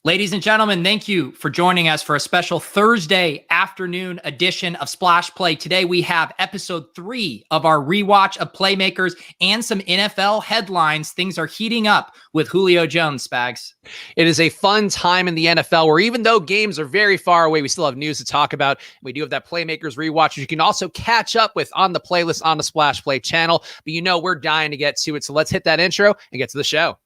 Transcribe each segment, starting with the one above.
Ladies and gentlemen, thank you for joining us for a special Thursday afternoon edition of Splash Play. Today we have episode 3 of our rewatch of Playmakers and some NFL headlines. Things are heating up with Julio Jones, Spags. It is a fun time in the NFL where even though games are very far away, we still have news to talk about. We do have that Playmakers rewatch, which you can also catch up with on the playlist on the Splash Play channel. But you know we're dying to get to it, so let's hit that intro and get to the show.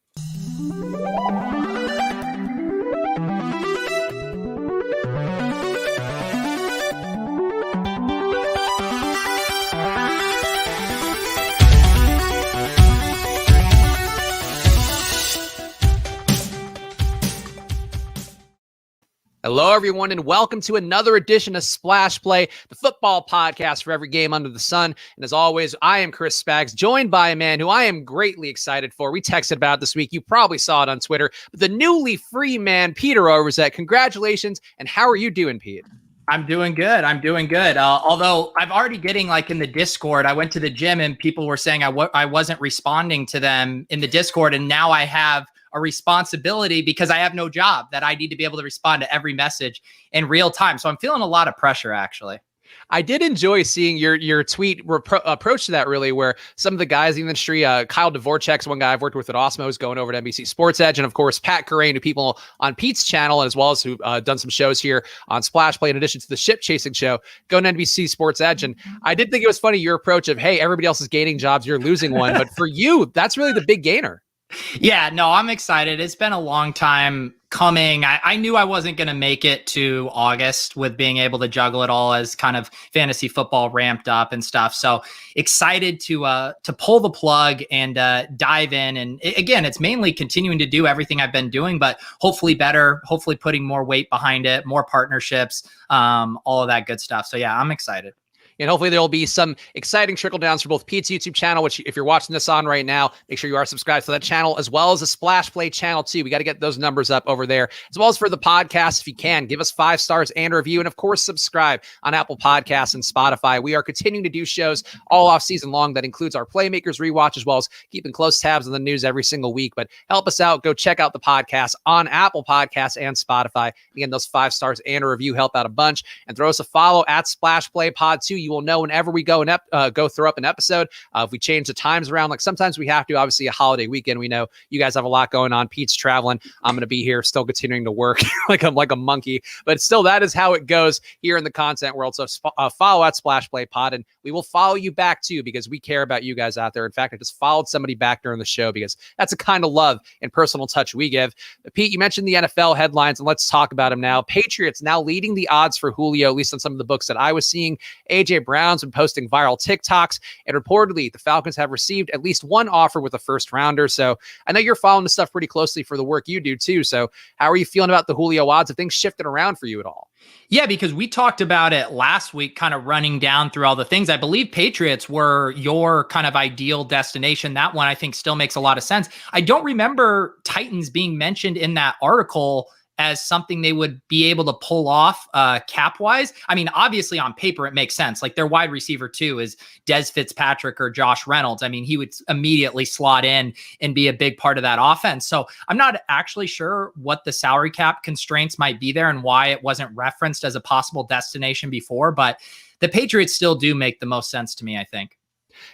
Hello, everyone, and welcome to another edition of Splash Play, the football podcast for every game under the sun. And as always, I am Chris Spags, joined by a man who I am greatly excited for. We texted about it this week. You probably saw it on Twitter. But the newly free man, Peter Overzet. Congratulations, and how are you doing, Pete? I'm doing good. Although I'm already getting in the Discord, I went to the gym and people were saying I wasn't responding to them in the Discord. And now I have a responsibility because I have no job that I need to be able to respond to every message in real time. So I'm feeling a lot of pressure, actually. I did enjoy seeing your tweet approach to that, really, where some of the guys in the industry, Kyle Dvorak's one guy I've worked with at Osmo, is going over to NBC Sports Edge, and of course Pat Corain, who people on Pete's channel, as well as who done some shows here on Splash Play in addition to the ship chasing show, go to NBC Sports Edge. And I did think it was funny, your approach of, hey, everybody else is gaining jobs, you're losing one, but for you, that's really the big gainer. Yeah, no, I'm excited. It's been a long time coming. I knew I wasn't going to make it to August with being able to juggle it all as kind of fantasy football ramped up and stuff. So excited to pull the plug and dive in. And again, it's mainly continuing to do everything I've been doing, but hopefully better, hopefully putting more weight behind it, more partnerships, all of that good stuff. So yeah, I'm excited. And hopefully there will be some exciting trickle downs for both Pete's YouTube channel, which if you're watching this on right now, make sure you are subscribed to that channel, as well as the Splash Play channel too. We got to get those numbers up over there, as well as for the podcast. If you can, give us 5 stars and a review. And of course, subscribe on Apple Podcasts and Spotify. We are continuing to do shows all off season long. That includes our Playmakers rewatch, as well as keeping close tabs on the news every single week. But help us out. Go check out the podcast on Apple Podcasts and Spotify. Again, those 5 stars and a review help out a bunch. And throw us a follow at Splash Play Pod 2. You will know whenever we go throw up an episode. If we change the times around, sometimes we have to, obviously a holiday weekend, we know you guys have a lot going on. Pete's traveling. I'm going to be here still continuing to work like a monkey, but still that is how it goes here in the content world. So follow at Splash Play Pod, and we will follow you back too, because we care about you guys out there. In fact, I just followed somebody back during the show because that's a kind of love and personal touch we give. Pete, you mentioned the NFL headlines, and let's talk about them now. Patriots now leading the odds for Julio, at least on some of the books that I was seeing. AJ Brown's been posting viral TikToks, and reportedly the Falcons have received at least one offer with a first rounder. So I know you're following this stuff pretty closely for the work you do too. So how are you feeling about the Julio odds? Have things shifted around for you at all? Yeah, because we talked about it last week, kind of running down through all the things. I believe Patriots were your kind of ideal destination. That one I think still makes a lot of sense. I don't remember Titans being mentioned in that article as something they would be able to pull off cap-wise. I mean, obviously on paper, it makes sense. Their wide receiver too is Des Fitzpatrick or Josh Reynolds. I mean, he would immediately slot in and be a big part of that offense. So I'm not actually sure what the salary cap constraints might be there and why it wasn't referenced as a possible destination before, but the Patriots still do make the most sense to me, I think.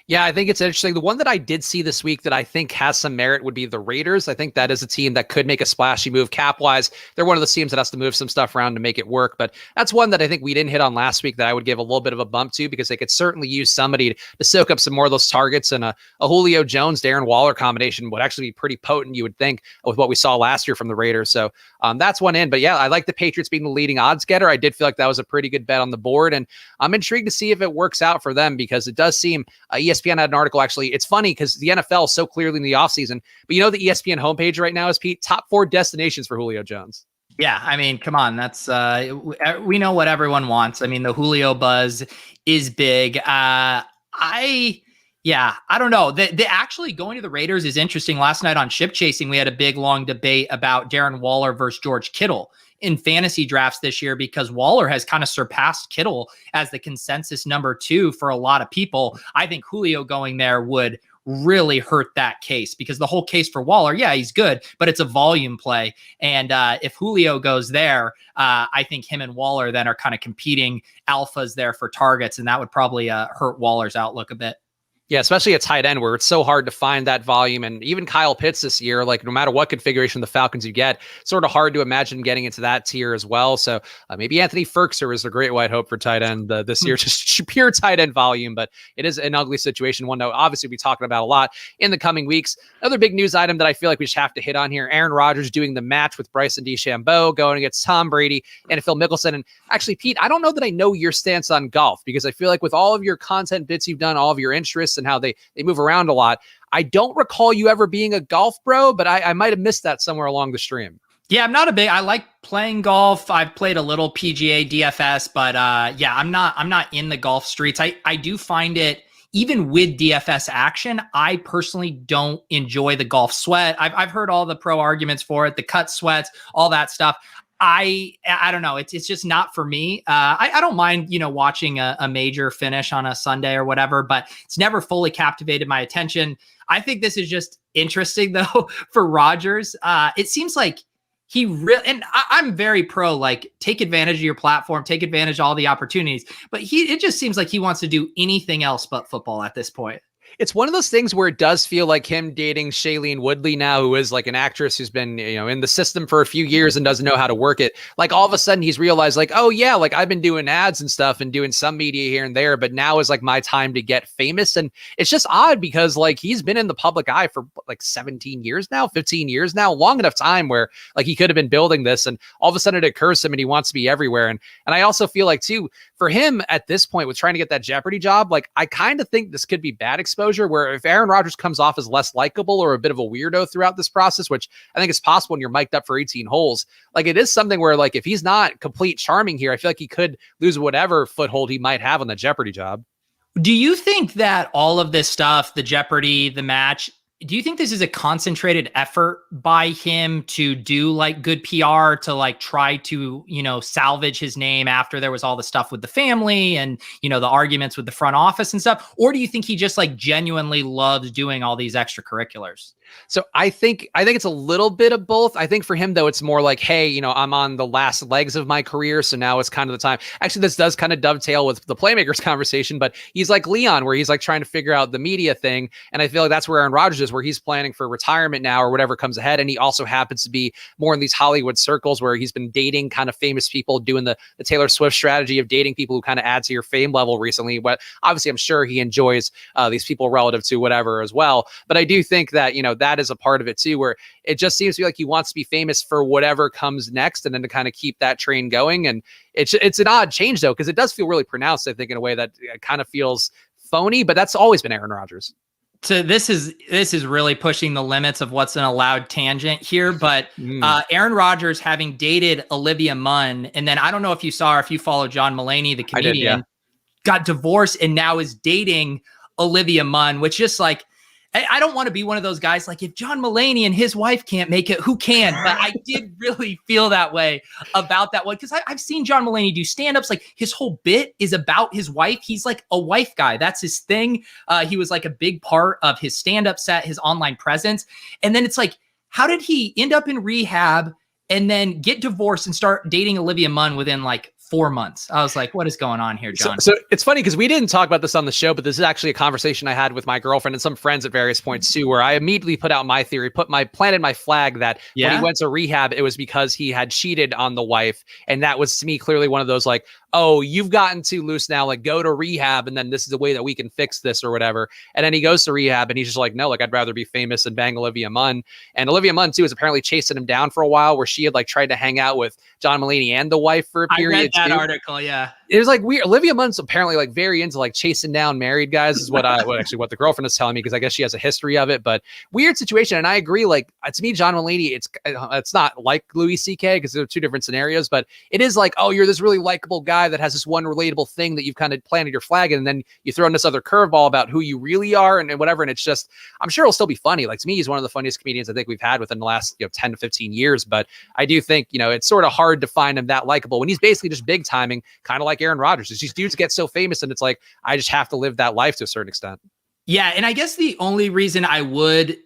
Yeah, I think it's interesting. The one that I did see this week that I think has some merit would be the Raiders. I think that is a team that could make a splashy move cap-wise. They're one of the teams that has to move some stuff around to make it work, but that's one that I think we didn't hit on last week that I would give a little bit of a bump to, because they could certainly use somebody to soak up some more of those targets, and a Julio Jones, Darren Waller combination would actually be pretty potent, you would think, with what we saw last year from the Raiders. So that's one in. But yeah, I like the Patriots being the leading odds getter. I did feel like that was a pretty good bet on the board, and I'm intrigued to see if it works out for them, because it does seem ESPN had an article. Actually, it's funny because the NFL is so clearly in the offseason, but the ESPN homepage right now is, Pete, top 4 destinations for Julio Jones. Yeah, I mean, come on. That's we know what everyone wants. I mean, the Julio buzz is big. I don't know. The actually going to the Raiders is interesting. Last night on Ship Chasing, we had a big, long debate about Darren Waller versus George Kittle in fantasy drafts this year, because Waller has kind of surpassed Kittle as the consensus number 2 for a lot of people. I think Julio going there would really hurt that case, because the whole case for Waller, yeah, he's good, but it's a volume play. And if Julio goes there, I think him and Waller then are kind of competing alphas there for targets, and that would probably hurt Waller's outlook a bit. Yeah, especially a tight end where it's so hard to find that volume. And even Kyle Pitts this year, like no matter what configuration of the Falcons you get, sort of hard to imagine getting into that tier as well. So maybe Anthony Ferkser is a great white hope for tight end this year, just pure tight end volume. But it is an ugly situation, one that obviously we'll be talking about a lot in the coming weeks. Another big news item that I feel like we just have to hit on here, Aaron Rodgers doing the match with Bryson DeChambeau, going against Tom Brady and Phil Mickelson. And actually, Pete, I don't know that I know your stance on golf, because I feel like with all of your content bits you've done, all of your interests and how they move around a lot, I don't recall you ever being a golf bro, but I might have missed that somewhere along the stream. Yeah, I'm not I like playing golf. I've played a little PGA DFS, but yeah, I'm not in the golf streets. I do find it, even with DFS action, I personally don't enjoy the golf sweat. I've heard all the pro arguments for it, the cut sweats, all that stuff. I don't know. It's just not for me. I don't mind, watching a major finish on a Sunday or whatever, but it's never fully captivated my attention. I think this is just interesting though for Rodgers. It seems like he really, and I'm very pro, like, take advantage of your platform, take advantage of all the opportunities, but it just seems like he wants to do anything else but football at this point. It's one of those things where it does feel like him dating Shailene Woodley now, who is like an actress who's been, in the system for a few years and doesn't know how to work it. Like all of a sudden he's realized like, oh yeah, like I've been doing ads and stuff and doing some media here and there, but now is like my time to get famous. And it's just odd because like he's been in the public eye for like 17 years now, 15 years now, long enough time where like he could have been building this, and all of a sudden it occurs to him and he wants to be everywhere. And I also feel like too, for him at this point with trying to get that Jeopardy job, like I kind of think this could be bad exposure, where if Aaron Rodgers comes off as less likable or a bit of a weirdo throughout this process, which I think is possible when you're mic'd up for 18 holes, like it is something where like if he's not complete charming here, I feel like he could lose whatever foothold he might have on the Jeopardy job. Do you think that all of this stuff, the Jeopardy, the match, do you think this is a concentrated effort by him to do like good PR to like try to, salvage his name after there was all the stuff with the family and, the arguments with the front office and stuff? Or do you think he just like genuinely loves doing all these extracurriculars? So I think it's a little bit of both. I think for him, though, it's more like, hey, I'm on the last legs of my career, so now it's kind of the time. Actually, this does kind of dovetail with the Playmakers conversation, but he's like Leon, where he's like trying to figure out the media thing. And I feel like that's where Aaron Rodgers is, where he's planning for retirement now or whatever comes ahead. And he also happens to be more in these Hollywood circles where he's been dating kind of famous people, doing the Taylor Swift strategy of dating people who kind of add to your fame level recently. But obviously, I'm sure he enjoys these people relative to whatever as well. But I do think that, that is a part of it too, where it just seems to be like he wants to be famous for whatever comes next and then to kind of keep that train going. And it's an odd change though, because it does feel really pronounced, I think, in a way that kind of feels phony, but that's always been Aaron Rodgers. So this is really pushing the limits of what's an allowed tangent here, but Aaron Rodgers having dated Olivia Munn, and then I don't know if you follow John Mulaney, the comedian, I did, yeah. Got divorced and now is dating Olivia Munn, which just like, I don't want to be one of those guys like, if John Mulaney and his wife can't make it, who can? But I did really feel that way about that one, because I've seen John Mulaney do stand-ups. Like his whole bit is about his wife. He's like a wife guy. That's his thing. He was like a big part of his stand-up set, his online presence. And then it's like, how did he end up in rehab and then get divorced and start dating Olivia Munn within like 4 months? I was like, what is going on here, John? So it's funny because we didn't talk about this on the show, but this is actually a conversation I had with my girlfriend and some friends at various points too, where I immediately put out my theory, planted my flag that when he went to rehab, it was because he had cheated on the wife. And that was to me clearly one of those like, oh, you've gotten too loose now, like go to rehab. And then this is the way that we can fix this or whatever. And then he goes to rehab and he's just like, no, like I'd rather be famous and bang Olivia Munn. And Olivia Munn too is apparently chasing him down for a while, where she had like tried to hang out with John Mulaney and the wife for a period. I read that article. Yeah. It was like weird. Olivia Munn's apparently like very into like chasing down married guys is what the girlfriend is telling me, because I guess she has a history of it, but weird situation. And I agree, like to me, John Mulaney, it's not like Louis CK because they're two different scenarios, but it is like, oh, you're this really likable guy that has this one relatable thing that you've kind of planted your flag in, and then you throw in this other curveball about who you really are and whatever. And it's just, I'm sure it'll still be funny. Like to me, he's one of the funniest comedians I think we've had within the last 10 to 15 years. But I do think, it's sort of hard to find him that likable when he's basically just big timing, kind of like Aaron Rodgers. These dudes get so famous and it's like, I just have to live that life to a certain extent. Yeah. And I guess the only reason I would,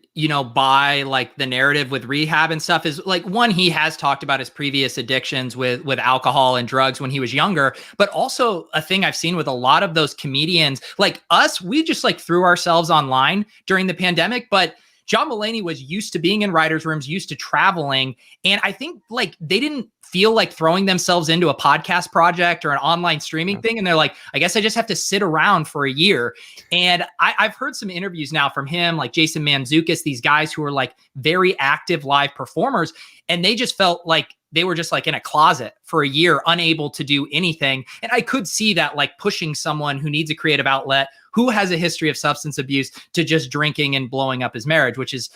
buy like the narrative with rehab and stuff is like, one, he has talked about his previous addictions with alcohol and drugs when he was younger, but also a thing I've seen with a lot of those comedians like us, we just like threw ourselves online during the pandemic, but John Mulaney was used to being in writers' rooms, used to traveling. And I think like they didn't feel like throwing themselves into a podcast project or an online streaming thing. And they're like, I guess I just have to sit around for a year. And I've heard some interviews now from him, like Jason Mantzoukas, these guys who are like very active live performers. And they just felt like they were just like in a closet for a year, unable to do anything. And I could see that like pushing someone who needs a creative outlet, who has a history of substance abuse, to just drinking and blowing up his marriage, which is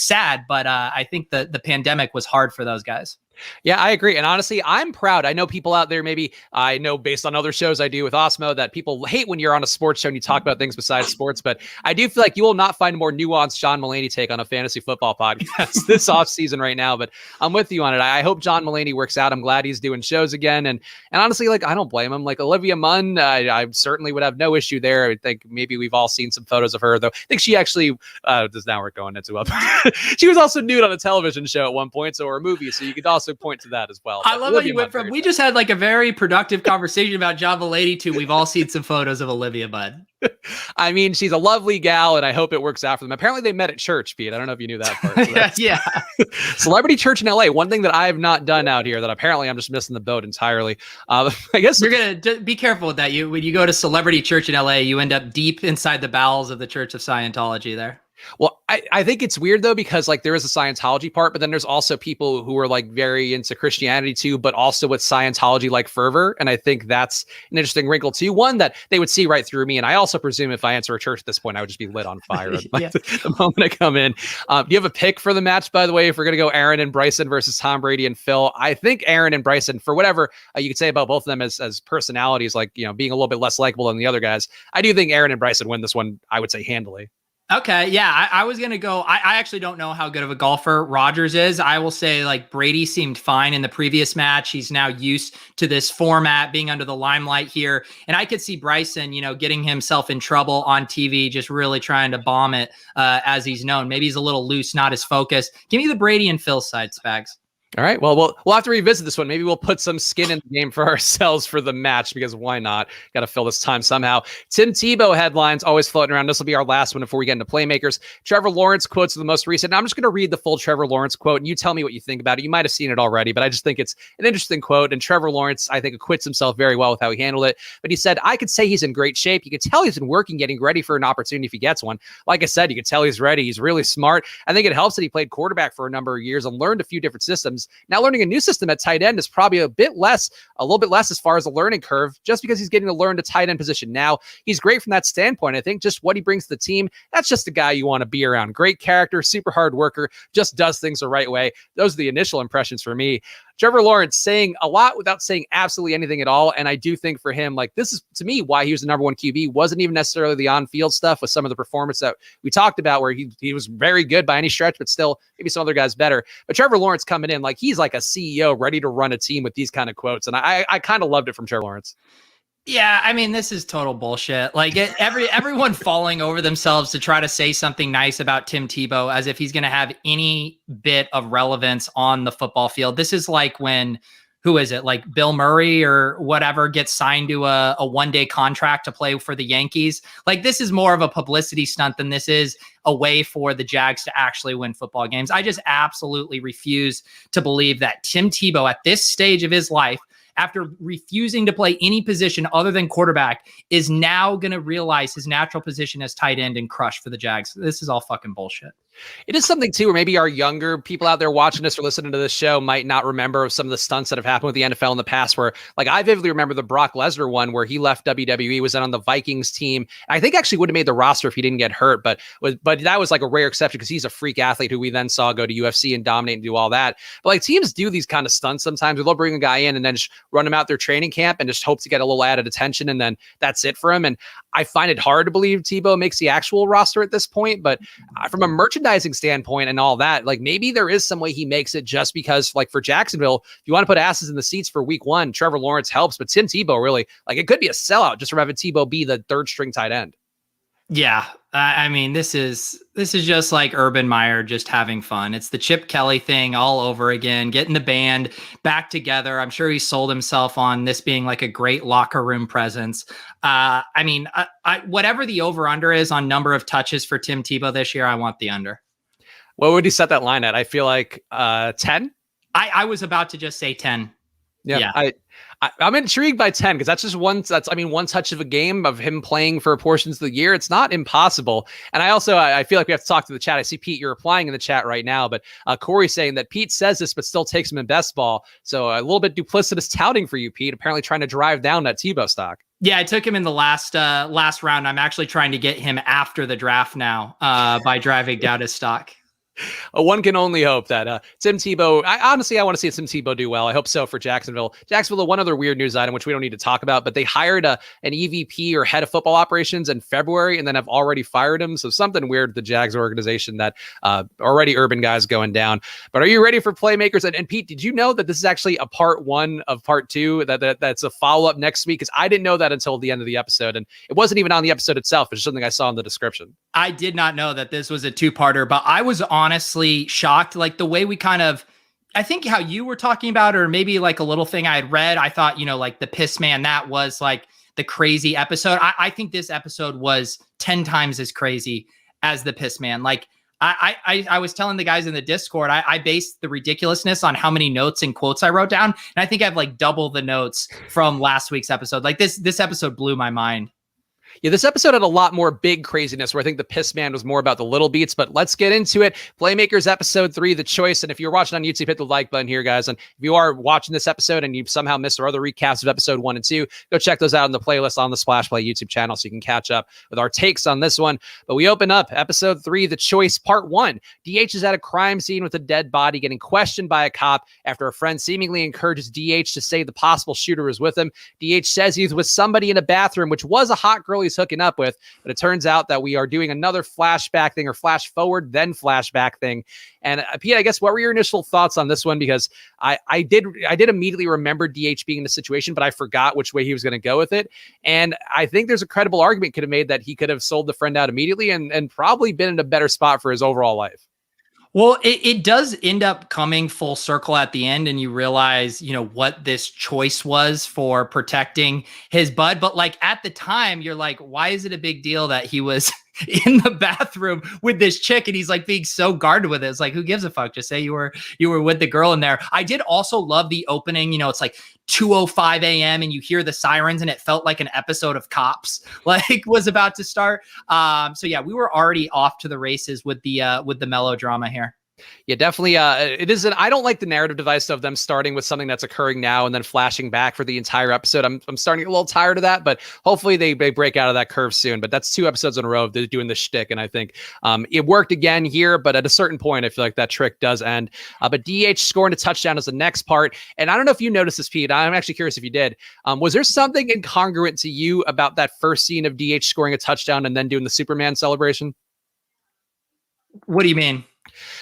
sad. But I think the pandemic was hard for those guys. Yeah, I agree. And honestly, I'm proud. I know people out there, maybe I know based on other shows I do with Osmo, that people hate when you're on a sports show and you talk about things besides sports. But I do feel like you will not find a more nuanced John Mulaney take on a fantasy football podcast this offseason right now. But I'm with you on it. I hope John Mulaney works out. I'm glad he's doing shoes again. And honestly, like, I don't blame him. Like Olivia Munn, I certainly would have no issue there. I think maybe we've all seen some photos of her, though. I think she actually does. Now we're going into up. She was also nude on a television show at one point, or a movie. So you could also point to that as well. I love how you went from, we just had like a very productive conversation about John Mulaney to we've all seen some photos of Olivia Munn. I mean, she's a lovely gal, and I hope it works out for them. Apparently, they met at church, Pete. I don't know if you knew that part. So yeah. Celebrity church in LA. One thing that I have not done out here that apparently I'm just missing the boat entirely. I guess you're going to be careful with that. When you go to celebrity church in LA, you end up deep inside the bowels of the Church of Scientology there. Well, I think it's weird, though, because like there is a Scientology part, but then there's also people who are like very into Christianity, too, but also with Scientology like fervor. And I think that's an interesting wrinkle, too. One that they would see right through me. And I also presume if I enter a church at this point, I would just be lit on fire the moment I come in. Do you have a pick for the match, by the way, if we're going to go Aaron and Bryson versus Tom Brady and Phil? I think Aaron and Bryson, for whatever you could say about both of them as personalities, like, being a little bit less likable than the other guys, I do think Aaron and Bryson win this one, I would say handily. Okay. Yeah. I was going to go. I actually don't know how good of a golfer Rodgers is. I will say like Brady seemed fine in the previous match. He's now used to this format, being under the limelight here. And I could see Bryson, getting himself in trouble on TV, just really trying to bomb it as he's known. Maybe he's a little loose, not as focused. Give me the Brady and Phil side, Spags. All right. Well, we'll have to revisit this one. Maybe we'll put some skin in the game for ourselves for the match, because why not? Got to fill this time somehow. Tim Tebow headlines always floating around. This will be our last one before we get into Playmakers. Trevor Lawrence quotes are the most recent. Now, I'm just going to read the full Trevor Lawrence quote, and you tell me what you think about it. You might have seen it already, but I just think it's an interesting quote. And Trevor Lawrence, I think, acquits himself very well with how he handled it. But he said, I could say he's in great shape. You could tell he's been working, getting ready for an opportunity if he gets one. Like I said, you could tell he's ready. He's really smart. I think it helps that he played quarterback for a number of years and learned a few different systems. Now, learning a new system at tight end is probably a little bit less as far as the learning curve, just because he's getting to learn the tight end position now. He's great from that standpoint. I think just what he brings to the team, that's just the guy you want to be around. Great character, super hard worker, just does things the right way. Those are the initial impressions for me. Trevor Lawrence saying a lot without saying absolutely anything at all. And I do think for him, like, this is to me why he was the number one QB. Wasn't even necessarily the on-field stuff with some of the performance that we talked about, where he was very good by any stretch, but still maybe some other guys better. But Trevor Lawrence coming in, like, he's like a CEO ready to run a team with these kind of quotes. And I kind of loved it from Trevor Lawrence. Yeah, I mean, this is total bullshit. Like everyone falling over themselves to try to say something nice about Tim Tebow as if he's going to have any bit of relevance on the football field. This is like when, who is it? Like Bill Murray or whatever gets signed to a one-day contract to play for the Yankees. Like, this is more of a publicity stunt than this is a way for the Jags to actually win football games. I just absolutely refuse to believe that Tim Tebow at this stage of his life, after refusing to play any position other than quarterback, is now going to realize his natural position as tight end and crush for the Jags. This is all fucking bullshit. It is something, too, where maybe our younger people out there watching this or listening to this show might not remember some of the stunts that have happened with the NFL in the past, where, like, I vividly remember the Brock Lesnar one where he left WWE, was then on the Vikings team. I think actually would have made the roster if he didn't get hurt, but that was like a rare exception because he's a freak athlete who we then saw go to UFC and dominate and do all that. But like, teams do these kind of stunts sometimes. They'll bring a guy in and then just run him out their training camp and just hope to get a little added attention, and then that's it for him. And I find it hard to believe Tebow makes the actual roster at this point, but from a merchandising standpoint and all that, like, maybe there is some way he makes it, just because, like, for Jacksonville, if you want to put asses in the seats for week one, Trevor Lawrence helps, but Tim Tebow really, like, it could be a sellout just from having Tebow be the third string tight end. Yeah. I mean, this is just like Urban Meyer just having fun. It's the Chip Kelly thing all over again, getting the band back together. I'm sure he sold himself on this being like a great locker room presence. I mean, whatever the over under is on number of touches for Tim Tebow this year, I want the under. What would you set that line at? I feel like 10. I was about to just say 10. Yeah. I'm intrigued by 10 because that's just one touch of a game of him playing for portions of the year. It's not impossible. And I feel like we have to talk to the chat. I see Pete, you're replying in the chat right now, but Corey saying that Pete says this, but still takes him in best ball. So a little bit duplicitous touting for you, Pete, apparently trying to drive down that Tebow stock. Yeah, I took him in the last round. I'm actually trying to get him after the draft now by driving down his stock. One can only hope that Tim Tebow, I want to see Tim Tebow do well. I hope so for Jacksonville. One other weird news item, which we don't need to talk about, but they hired an EVP or head of football operations in February and then have already fired him. So something weird with the Jags organization that already Urban guys going down. But are you ready for Playmakers? And Pete, did you know that this is actually a part 1 of part 2, that's a follow-up next week? Because I didn't know that until the end of the episode. And it wasn't even on the episode itself. It's just something I saw in the description. I did not know that this was a 2-parter, but I was honestly shocked. Like the way we I think how you were talking about, or maybe like a little thing I had read, I thought, like the piss man, that was like the crazy episode. I think this episode was 10 times as crazy as the piss man. Like I was telling the guys in the Discord, I based the ridiculousness on how many notes and quotes I wrote down. And I think I've like double the notes from last week's episode. Like this episode blew my mind. Yeah, this episode had a lot more big craziness where I think the piss man was more about the little beats, but let's get into it. Playmakers episode 3, The Choice. And if you're watching on YouTube, hit the like button here, guys. And if you are watching this episode and you somehow missed our other recaps of episode 1 and 2, go check those out in the playlist on the Splash Play YouTube channel so you can catch up with our takes on this one. But we open up episode 3, The Choice, part 1. DH is at a crime scene with a dead body getting questioned by a cop after a friend seemingly encourages DH to say the possible shooter is with him. DH says he's with somebody in a bathroom, which was a hot girl he's hooking up with, but it turns out that we are doing another flashback thing, or flash forward then flashback thing. And Pete, I guess what were your initial thoughts on this one? Because I did immediately remember DH being in the situation, but I forgot which way he was going to go with it. And I think there's a credible argument could have made that he could have sold the friend out immediately and probably been in a better spot for his overall life. Well, it does end up coming full circle at the end, and you realize, what this choice was for protecting his bud. But like at the time, you're like, why is it a big deal that he was in the bathroom with this chick and he's like being so guarded with it? It's like, who gives a fuck? Just say you were with the girl in there. I did also love the opening. It's like 2:05 a.m. and you hear the sirens and it felt like an episode of Cops was about to start. So yeah, we were already off to the races with the melodrama here. Yeah, definitely. It is. I don't like the narrative device of them starting with something that's occurring now and then flashing back for the entire episode. I'm starting to get a little tired of that, but hopefully they break out of that curve soon. But that's 2 episodes in a row of doing the shtick, and I think it worked again here. But at a certain point, I feel like that trick does end. But DH scoring a touchdown is the next part, and I don't know if you noticed this, Pete. I'm actually curious if you did. Was there something incongruent to you about that first scene of DH scoring a touchdown and then doing the Superman celebration? What do you mean?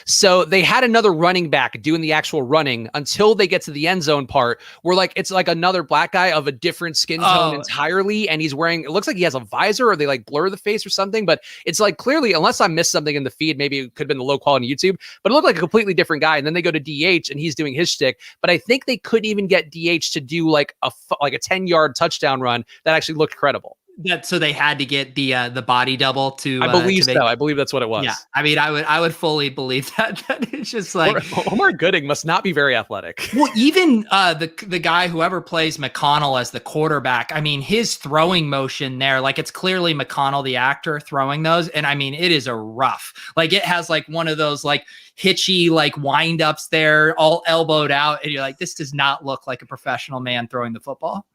So they had another running back doing the actual running until they get to the end zone part where it's like another black guy of a different skin tone entirely. And he's wearing, it looks like he has a visor, or they like blur the face or something, but it's like clearly, unless I missed something in the feed, maybe it could have been the low quality YouTube, but it looked like a completely different guy. And then they go to DH and he's doing his shtick, but I think they couldn't even get DH to do like a 10-yard touchdown run that actually looked credible. So they had to get the body double to. I believe so. I believe that's what it was. Yeah, I mean, I would fully believe that it's just like Omar Gooding must not be very athletic. Well, even the guy, whoever plays McConnell as the quarterback, I mean, his throwing motion there, like it's clearly McConnell the actor throwing those, and I mean, it is a rough. Like it has like one of those like hitchy like wind ups there, all elbowed out, and you're like, this does not look like a professional man throwing the football.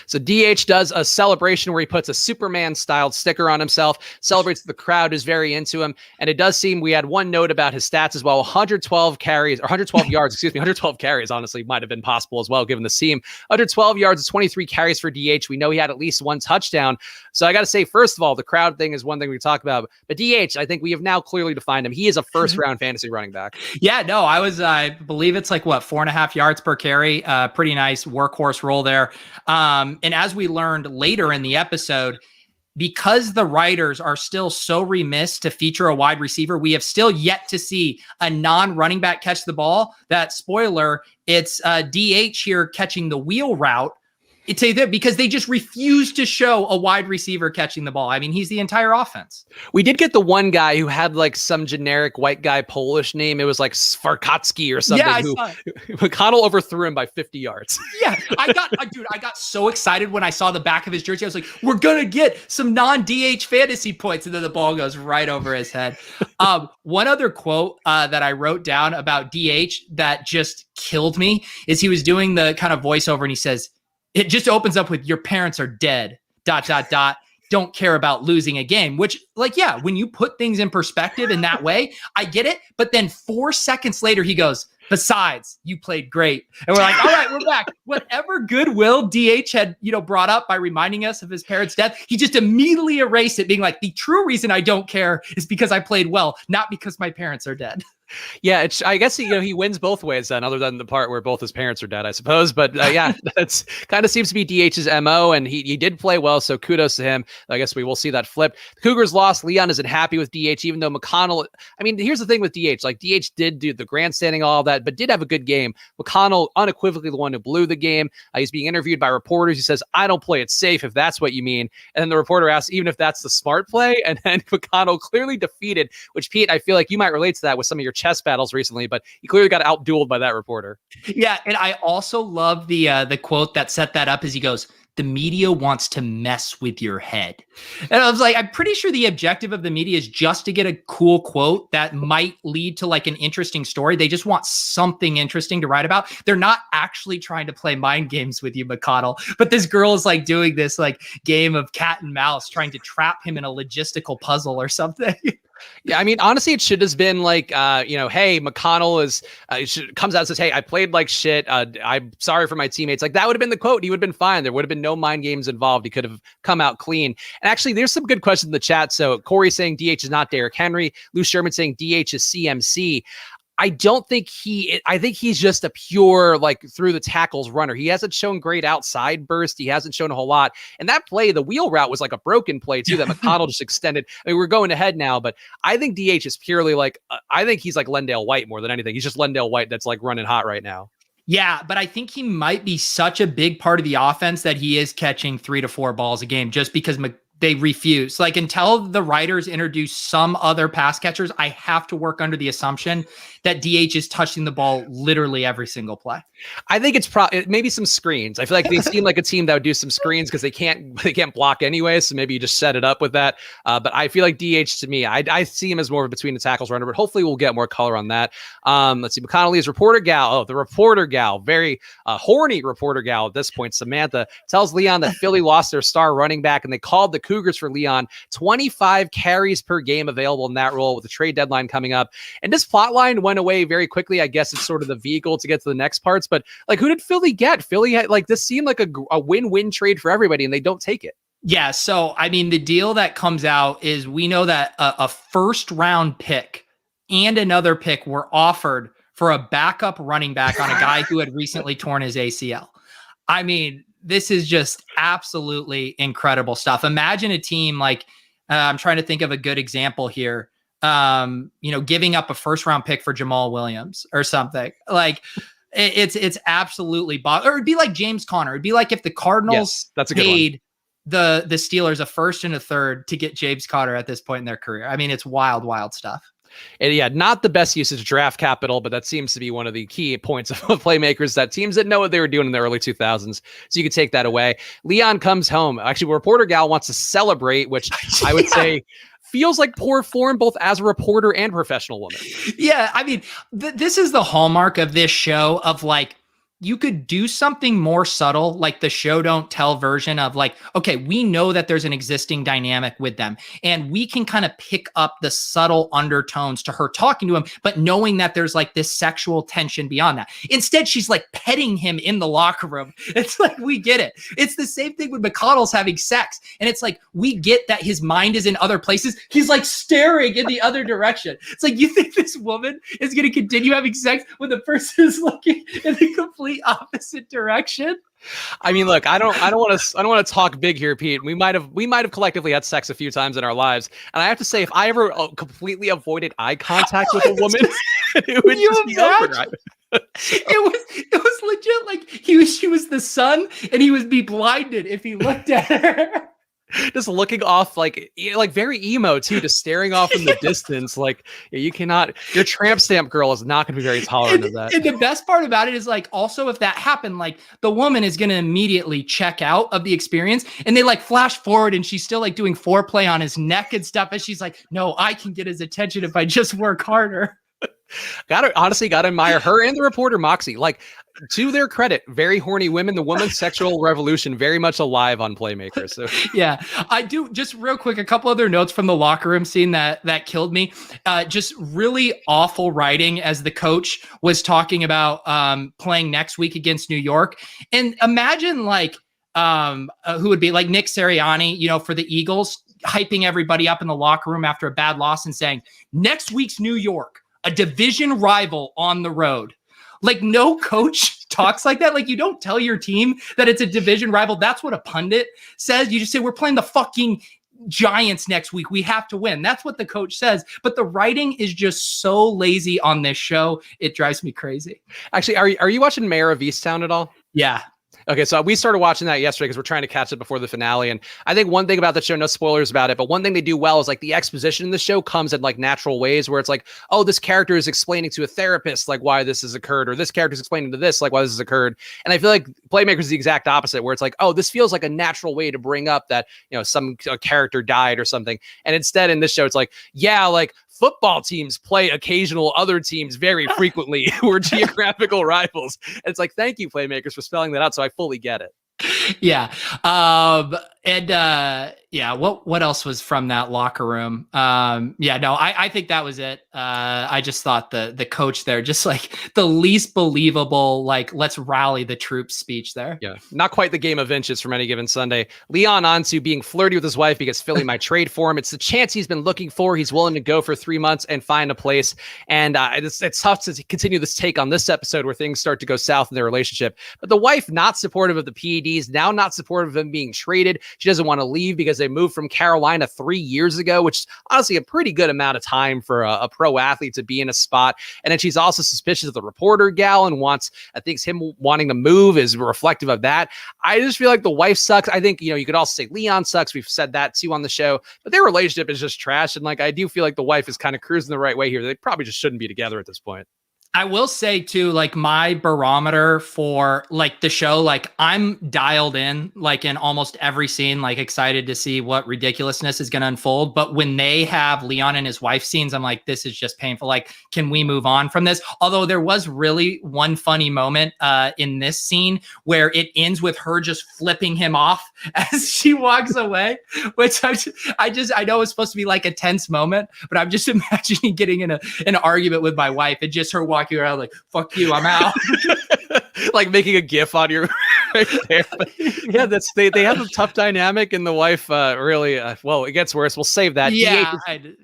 So DH does a celebration where he puts a Superman-styled sticker on himself, celebrates the crowd is very into him, and it does seem we had one note about his stats as well, 112 carries, or 112 yards, 112 carries, honestly, might have been possible as well, given the seam. 112 yards, 23 carries for DH. We know he had at least one touchdown. So I got to say, first of all, the crowd thing is one thing we talk about, but DH, I think we have now clearly defined him. He is a first-round fantasy running back. Yeah, no, I believe it's like, 4.5 yards per carry, pretty nice workhorse role there. And as we learned later in the episode, because the writers are still so remiss to feature a wide receiver, we have still yet to see a non-running back catch the ball. That spoiler, it's DH here catching the wheel route. It's because they just refuse to show a wide receiver catching the ball. I mean, he's the entire offense. We did get the one guy who had like some generic white guy Polish name. It was like Svarkowski or something. Yeah, who McConnell overthrew him by 50 yards. Yeah, I got so excited when I saw the back of his jersey. I was like, we're going to get some non-DH fantasy points. And then the ball goes right over his head. One other quote that I wrote down about DH that just killed me is he was doing the kind of voiceover and he says, it just opens up with, your parents are dead, ... Don't care about losing a game, which, like, yeah, when you put things in perspective in that way, I get it. But then 4 seconds later, he goes, besides, you played great. And we're like, all right, we're back. Whatever goodwill DH had, brought up by reminding us of his parents' death, he just immediately erased it, being like, the true reason I don't care is because I played well, not because my parents are dead. Yeah, I guess he wins both ways then, other than the part where both his parents are dead, I suppose. But yeah, that's kind of seems to be DH's MO, and he did play well, so kudos to him. I guess we will see that flip. The Cougars lost. Leon isn't happy with DH, even though McConnell, I mean, here's the thing with DH. Like, DH did do the grandstanding, all that, but did have a good game. McConnell, unequivocally the one who blew the game. He's being interviewed by reporters. He says, I don't play it safe, if that's what you mean. And then the reporter asks, even if that's the smart play? And then McConnell clearly defeated, which, Pete, I feel like you might relate to that with some of your chess battles recently, but he clearly got outdueled by that reporter. Yeah, and I also love the quote that set that up as he goes, the media wants to mess with your head. And I was like, I'm pretty sure the objective of the media is just to get a cool quote that might lead to like an interesting story. They just want something interesting to write about. They're not actually trying to play mind games with you, McConnell. But this girl is like doing this like game of cat and mouse, trying to trap him in a logistical puzzle or something. Yeah, I mean, honestly, it should have been like, hey, McConnell comes out and says, hey, I played like shit. I'm sorry for my teammates. Like, that would have been the quote. He would have been fine. There would have been no mind games involved. He could have come out clean. And actually, there's some good questions in the chat. So Corey saying DH is not Derrick Henry. Lou Sherman saying DH is CMC. I think he's just a pure, like, through the tackles runner. He hasn't shown great outside burst. He hasn't shown a whole lot. And that play, the wheel route, was like a broken play too, that McConnell just extended. I mean, we're going ahead now, but I think DH is purely like, I think he's like Lendale White more than anything. He's just Lendale White that's like running hot right now. Yeah, but I think he might be such a big part of the offense that he is catching 3 to 4 balls a game just because they refuse. Like, until the writers introduce some other pass catchers, I have to work under the assumption that DH is touching the ball literally every single play. I think it's maybe some screens. I feel like they seem like a team that would do some screens because they can't block anyway. So maybe you just set it up with that. But I feel like DH, to me, I see him as more of a between the tackles runner, but hopefully we'll get more color on that. Let's see. McConnell is reporter gal. Oh, the reporter gal, very horny reporter gal at this point. Samantha tells Leon that Philly lost their star running back and they called the Cougars for Leon. 25 carries per game available in that role with the trade deadline coming up. And this plot line went away very quickly. I guess it's sort of the vehicle to get to the next parts. But like, who did Philly get? Philly had, like, this seemed like a win-win trade for everybody, and they don't take it. Yeah. So, I mean, the deal that comes out is we know that a first round pick and another pick were offered for a backup running back on a guy who had recently torn his ACL. I mean, this is just absolutely incredible stuff. Imagine a team like, I'm trying to think of a good example here. Giving up a first round pick for Jamal Williams or something. Like, it's absolutely or it'd be like James Conner. It'd be like if the Cardinals paid the Steelers a first and a third to get James Conner at this point in their career. I mean, it's wild, wild stuff. And yeah, not the best usage of draft capital, but that seems to be one of the key points of playmakers, that teams that know what they were doing in the early 2000s. So you could take that away. Leon comes home. Actually, reporter gal wants to celebrate, which I would say feels like poor form, both as a reporter and professional woman. Yeah. I mean, this is the hallmark of this show of like, you could do something more subtle, like the show don't tell version of like, okay, we know that there's an existing dynamic with them and we can kind of pick up the subtle undertones to her talking to him, but knowing that there's like this sexual tension beyond that. Instead, she's like petting him in the locker room. It's like, we get it. It's the same thing with McConnell's having sex. And it's like, we get that his mind is in other places. He's like staring in the other direction. It's like, you think this woman is going to continue having sex when the person is looking in the complete opposite direction? I mean, look, I don't want to talk big here, Pete. We might have collectively had sex a few times in our lives, and I have to say, if I ever completely avoided eye contact with a woman, it would just be over. Right? It was legit. Like she was the sun, and he would be blinded if he looked at her. Just looking off, like very emo too, just staring off in the distance. Like you cannot. Your tramp stamp girl is not going to be very tolerant of that. And the best part about it is like, also if that happened, like the woman is going to immediately check out of the experience, and they like flash forward, and she's still like doing foreplay on his neck and stuff, and she's like, "No, I can get his attention if I just work harder." Gotta admire her and the reporter Moxie. Like, to their credit, very horny women. The woman's sexual revolution very much alive on Playmakers. So yeah, I do. Just real quick, a couple other notes from the locker room scene that killed me. Just really awful writing as the coach was talking about playing next week against New York, and imagine like who would be like Nick Sirianni, for the Eagles, hyping everybody up in the locker room after a bad loss and saying, "Next week's New York, a division rival on the road." Like, no coach talks like that. Like, you don't tell your team that it's a division rival. That's what a pundit says. You just say, "We're playing the fucking Giants next week. We have to win." That's what the coach says. But the writing is just so lazy on this show. It drives me crazy. Actually, are you watching Mayor of Easttown at all? Yeah. Okay, so we started watching that yesterday because we're trying to catch it before the finale. And I think one thing about the show, no spoilers about it, but one thing they do well is like the exposition in the show comes in like natural ways where it's like, oh, this character is explaining to a therapist like why this has occurred, or this character is explaining to this like why this has occurred. And I feel like Playmakers is the exact opposite, where it's like, oh, this feels like a natural way to bring up that, some character died or something. And instead in this show, it's like, yeah, like football teams play occasional other teams very frequently who are geographical rivals. And it's like, thank you, Playmakers, for spelling that out. So I fully get it. Yeah. What else was from that locker room? I think that was it. I just thought the coach there, just like the least believable, like, let's rally the troops speech there. Yeah. Not quite the game of inches from Any Given Sunday. Leon on to being flirty with his wife because Philly might trade for him. It's the chance he's been looking for. He's willing to go for 3 months and find a place. And it's tough to continue this take on this episode where things start to go south in their relationship. But the wife, not supportive of the PEDs, now not supportive of him being traded. She doesn't want to leave because they moved from Carolina 3 years ago, which is honestly a pretty good amount of time for a pro athlete to be in a spot. And then she's also suspicious of the reporter gal and thinks him wanting to move is reflective of that. I just feel like the wife sucks. I think, you could also say Leon sucks. We've said that too on the show, but their relationship is just trash. And like, I do feel like the wife is kind of cruising the right way here. They probably just shouldn't be together at this point. I will say too, like my barometer for like the show, like I'm dialed in, like in almost every scene, like excited to see what ridiculousness is going to unfold. But when they have Leon and his wife scenes, I'm like, this is just painful. Like, can we move on from this? Although there was really one funny moment in this scene where it ends with her just flipping him off as she walks away, which I know it's supposed to be like a tense moment, but I'm just imagining getting in an argument with my wife and just her walking around like, fuck you, I'm out. Like making a gif on your right there. But yeah, they have a tough dynamic, and the wife really it gets worse. We'll save that. Yeah,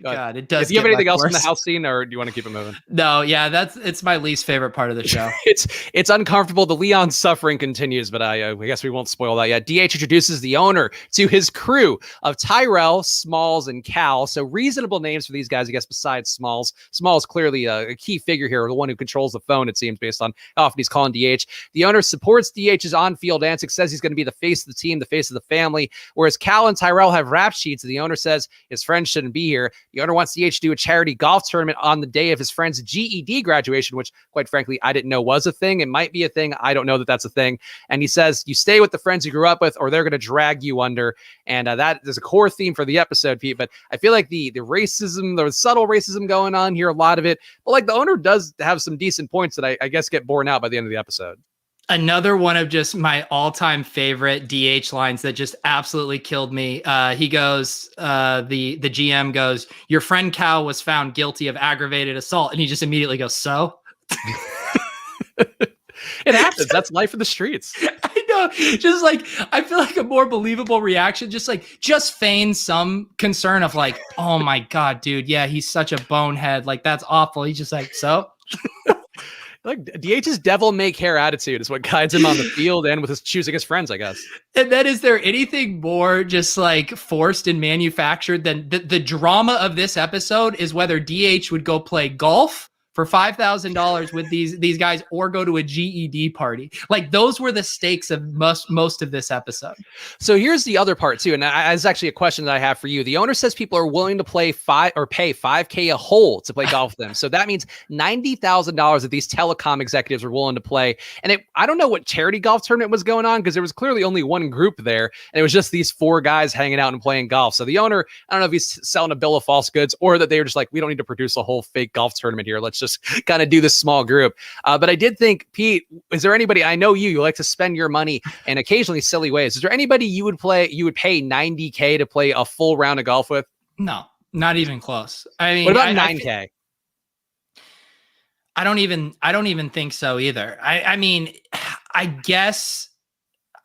God, it does. Do you have anything else from the house scene, or do you want to keep it moving? No, yeah, it's my least favorite part of the show. It's uncomfortable. The Leon suffering continues, but I guess we won't spoil that yet. DH introduces the owner to his crew of Tyrell, Smalls, and Cal. So reasonable names for these guys, I guess, besides Smalls. Smalls clearly a key figure here, the one who controls the phone, it seems, based on how often he's calling DH. The owner supports DH's on-field antics, says he's going to be the face of the team, the face of the family, whereas Cal and Tyrell have rap sheets, and the owner says his friends shouldn't be here. The owner wants DH to do a charity golf tournament on the day of his friend's GED graduation, which, quite frankly, I didn't know was a thing. It might be a thing. I don't know that that's a thing. And he says, you stay with the friends you grew up with, or they're going to drag you under. And that is a core theme for the episode, Pete. But I feel like the racism, the subtle racism going on here, a lot of it. But like the owner does have some decent points that I guess get borne out by the end of the episode. Another one of just my all-time favorite DH lines that just absolutely killed me. He goes, the GM goes, your friend Cal was found guilty of aggravated assault. And he just immediately goes, so? It happens. That's life in the streets. I know. Just like, I feel like a more believable reaction, just feign some concern of like, oh my God, dude. Yeah, he's such a bonehead. Like, that's awful. He's just like, so? Like DH's devil may care attitude is what guides him on the field and with his choosing his friends, I guess. And then is there anything more just like forced and manufactured than the drama of this episode is whether DH would go play golf for $5,000 with these guys or go to a GED party. Like those were the stakes of most of this episode. So here's the other part too. And it's actually a question that I have for you. The owner says people are willing to pay $5K a hole to play golf with them. So that means $90,000 that these telecom executives are willing to play. And I don't know what charity golf tournament was going on because there was clearly only one group there. And it was just these 4 guys hanging out and playing golf. So the owner, I don't know if he's selling a bill of false goods or that they were just like, we don't need to produce a whole fake golf tournament here. Let's just kind of do this small group. But I did think, Pete, is there anybody, I know you like to spend your money in occasionally silly ways. Is there anybody you would pay $90K to play a full round of golf with? No, not even close. I mean, what about $9K? I don't even think so either. I mean, I guess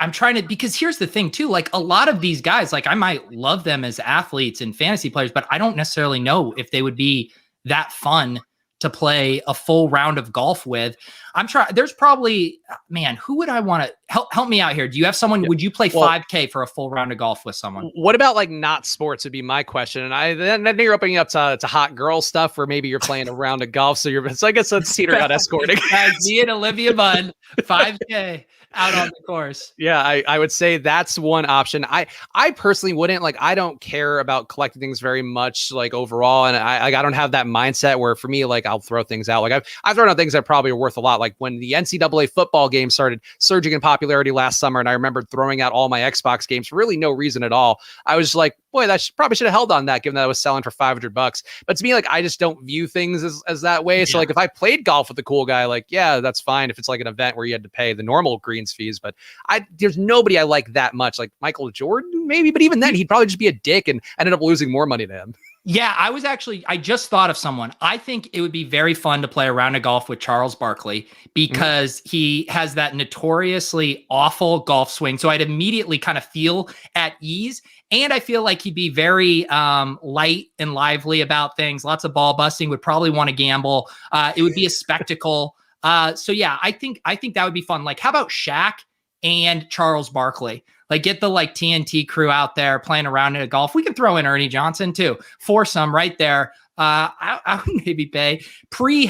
I'm trying to, because here's the thing too, like a lot of these guys, like I might love them as athletes and fantasy players, but I don't necessarily know if they would be that fun to play a full round of golf with. I'm trying, there's probably, man, who would I want to help me out here? Do you have someone, would you play 5K for a full round of golf with someone? What about like not sports would be my question. And then you're opening up to hot girl stuff where maybe you're playing a round of golf. So I guess let's teeter out escorting. Me and Olivia Munn, 5K out on the course. Yeah, I would say that's one option. I personally wouldn't, like, I don't care about collecting things very much, like overall. And I don't have that mindset where for me, like I'll throw things out. Like I've thrown out things that probably are worth a lot. Like when the NCAA football game started surging in popularity last summer, and I remember throwing out all my Xbox games for really no reason at all. I was like, boy, probably should have held on that, given that I was selling for $500. But to me, like, I just don't view things as that way. So like if I played golf with a cool guy, like, yeah, that's fine. If it's like an event where you had to pay the normal greens fees, but there's nobody I like that much. Like Michael Jordan, maybe, but even then he'd probably just be a dick and ended up losing more money to him. Yeah, I just thought of someone. I think it would be very fun to play a round of golf with Charles Barkley because he has that notoriously awful golf swing. So I'd immediately kind of feel at ease. And I feel like he'd be very light and lively about things. Lots of ball busting, would probably want to gamble. It would be a spectacle. So yeah, I think that would be fun. Like, how about Shaq and Charles Barkley? Like, get the like TNT crew out there playing around in a golf. We can throw in Ernie Johnson too. Foursome right there. I would maybe pay pre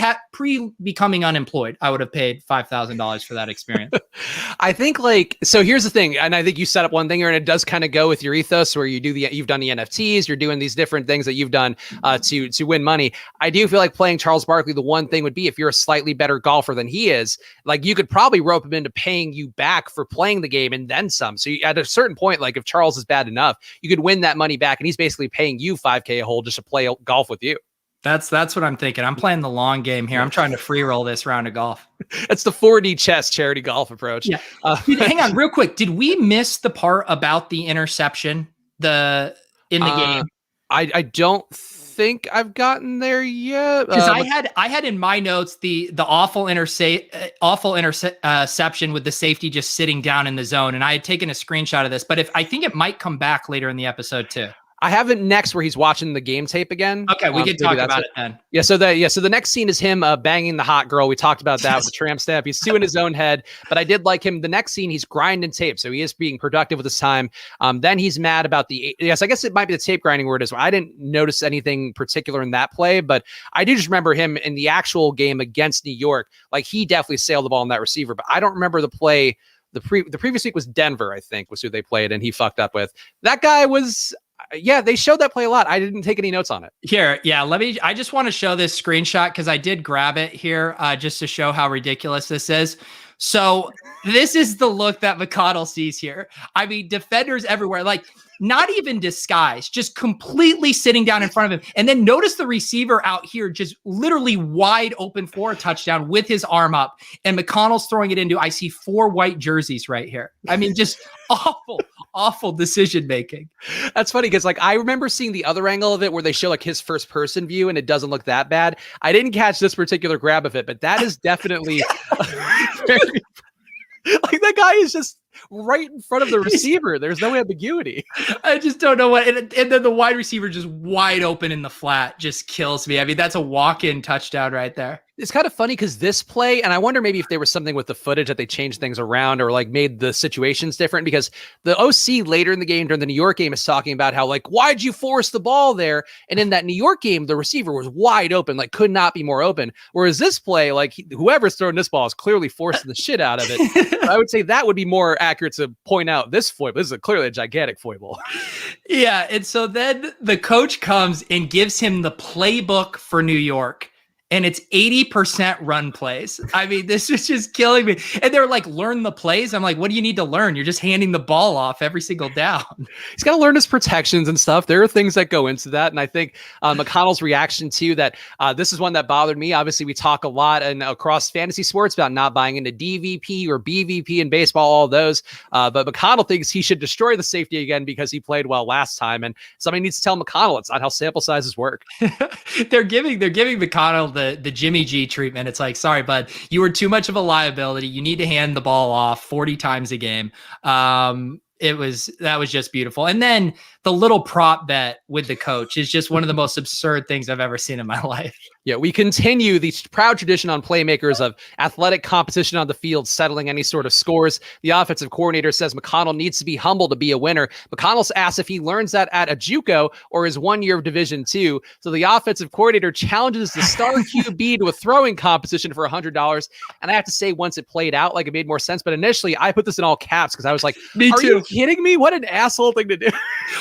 becoming unemployed. I would have paid $5,000 for that experience. I think so here's the thing. And I think you set up one thing here and it does kind of go with your ethos where you've done the NFTs, you're doing these different things that you've done to win money. I do feel like playing Charles Barkley, the one thing would be if you're a slightly better golfer than he is, like you could probably rope him into paying you back for playing the game and then some. So at a certain point, like if Charles is bad enough, you could win that money back and he's basically paying you $5K a hole just to play golf with you. That's what I'm thinking. I'm playing the long game here. I'm trying to free roll this round of golf. That's the 4D chess charity golf approach. Yeah. Hang on real quick. Did we miss the part about the interception in the game? I don't think I've gotten there yet. Because I had in my notes the awful interception with the safety just sitting down in the zone. And I had taken a screenshot of this, but I think it might come back later in the episode too. I have it next where he's watching the game tape again. Okay, we can talk about it then. Yeah, so the next scene is him banging the hot girl. We talked about that with the tramp stamp. He's two in his own head, but I did like him. The next scene, he's grinding tape, so he is being productive with his time. Then he's mad about I guess it might be the tape grinding word as well. I didn't notice anything particular in that play, but I do just remember him in the actual game against New York. Like he definitely sailed the ball in that receiver, but I don't remember the play. The previous week was Denver, I think, was who they played, and he fucked up with. That guy was... Yeah, they showed that play a lot. I didn't take any notes on it. Here, yeah, I just want to show this screenshot because I did grab it here just to show how ridiculous this is. So this is the look that McConnell sees here. I mean, defenders everywhere, like not even disguised, just completely sitting down in front of him. And then notice the receiver out here, just literally wide open for a touchdown with his arm up. And McConnell's throwing it into, I see 4 white jerseys right here. I mean, just awful decision-making. That's funny because like I remember seeing the other angle of it where they show like his first person view and it doesn't look that bad. I didn't catch this particular grab of it, but that is definitely very, like that guy is just right in front of the receiver. There's no ambiguity. I just don't know what. And then the wide receiver just wide open in the flat just kills me. I mean, that's a walk-in touchdown right there. It's kind of funny because this play, and I wonder maybe if there was something with the footage that they changed things around or like made the situations different, because the OC later in the game during the New York game is talking about how like, why'd you force the ball there? And in that New York game, the receiver was wide open, like could not be more open. Whereas this play, like whoever's throwing this ball is clearly forcing the shit out of it. I would say that would be more accurate to point out this foible. This is clearly a gigantic foible. Yeah. And so then the coach comes and gives him the playbook for New York. And it's 80% run plays. I mean, this is just killing me. And they're like, learn the plays. I'm like, what do you need to learn? You're just handing the ball off every single down. He's got to learn his protections and stuff. There are things that go into that. And I think McConnell's reaction to that, this is one that bothered me. Obviously, we talk a lot and across fantasy sports about not buying into DVP or BVP in baseball, all those. But McConnell thinks he should destroy the safety again because he played well last time. And somebody needs to tell McConnell it's not how sample sizes work. They're giving McConnell the Jimmy G treatment. It's like, sorry, bud, you were too much of a liability. You need to hand the ball off 40 times a game. That was just beautiful. And then the little prop bet with the coach is just one of the most absurd things I've ever seen in my life. Yeah, we continue the proud tradition on Playmakers of athletic competition on the field, settling any sort of scores. The offensive coordinator says McConnell needs to be humble to be a winner. McConnell's asked if he learns that at a JUCO or his 1 year of Division II. So the offensive coordinator challenges the star QB to a throwing competition for $100. And I have to say, once it played out, like it made more sense. But initially, I put this in all caps because I was like, Me are too. you kidding me? What an asshole thing to do.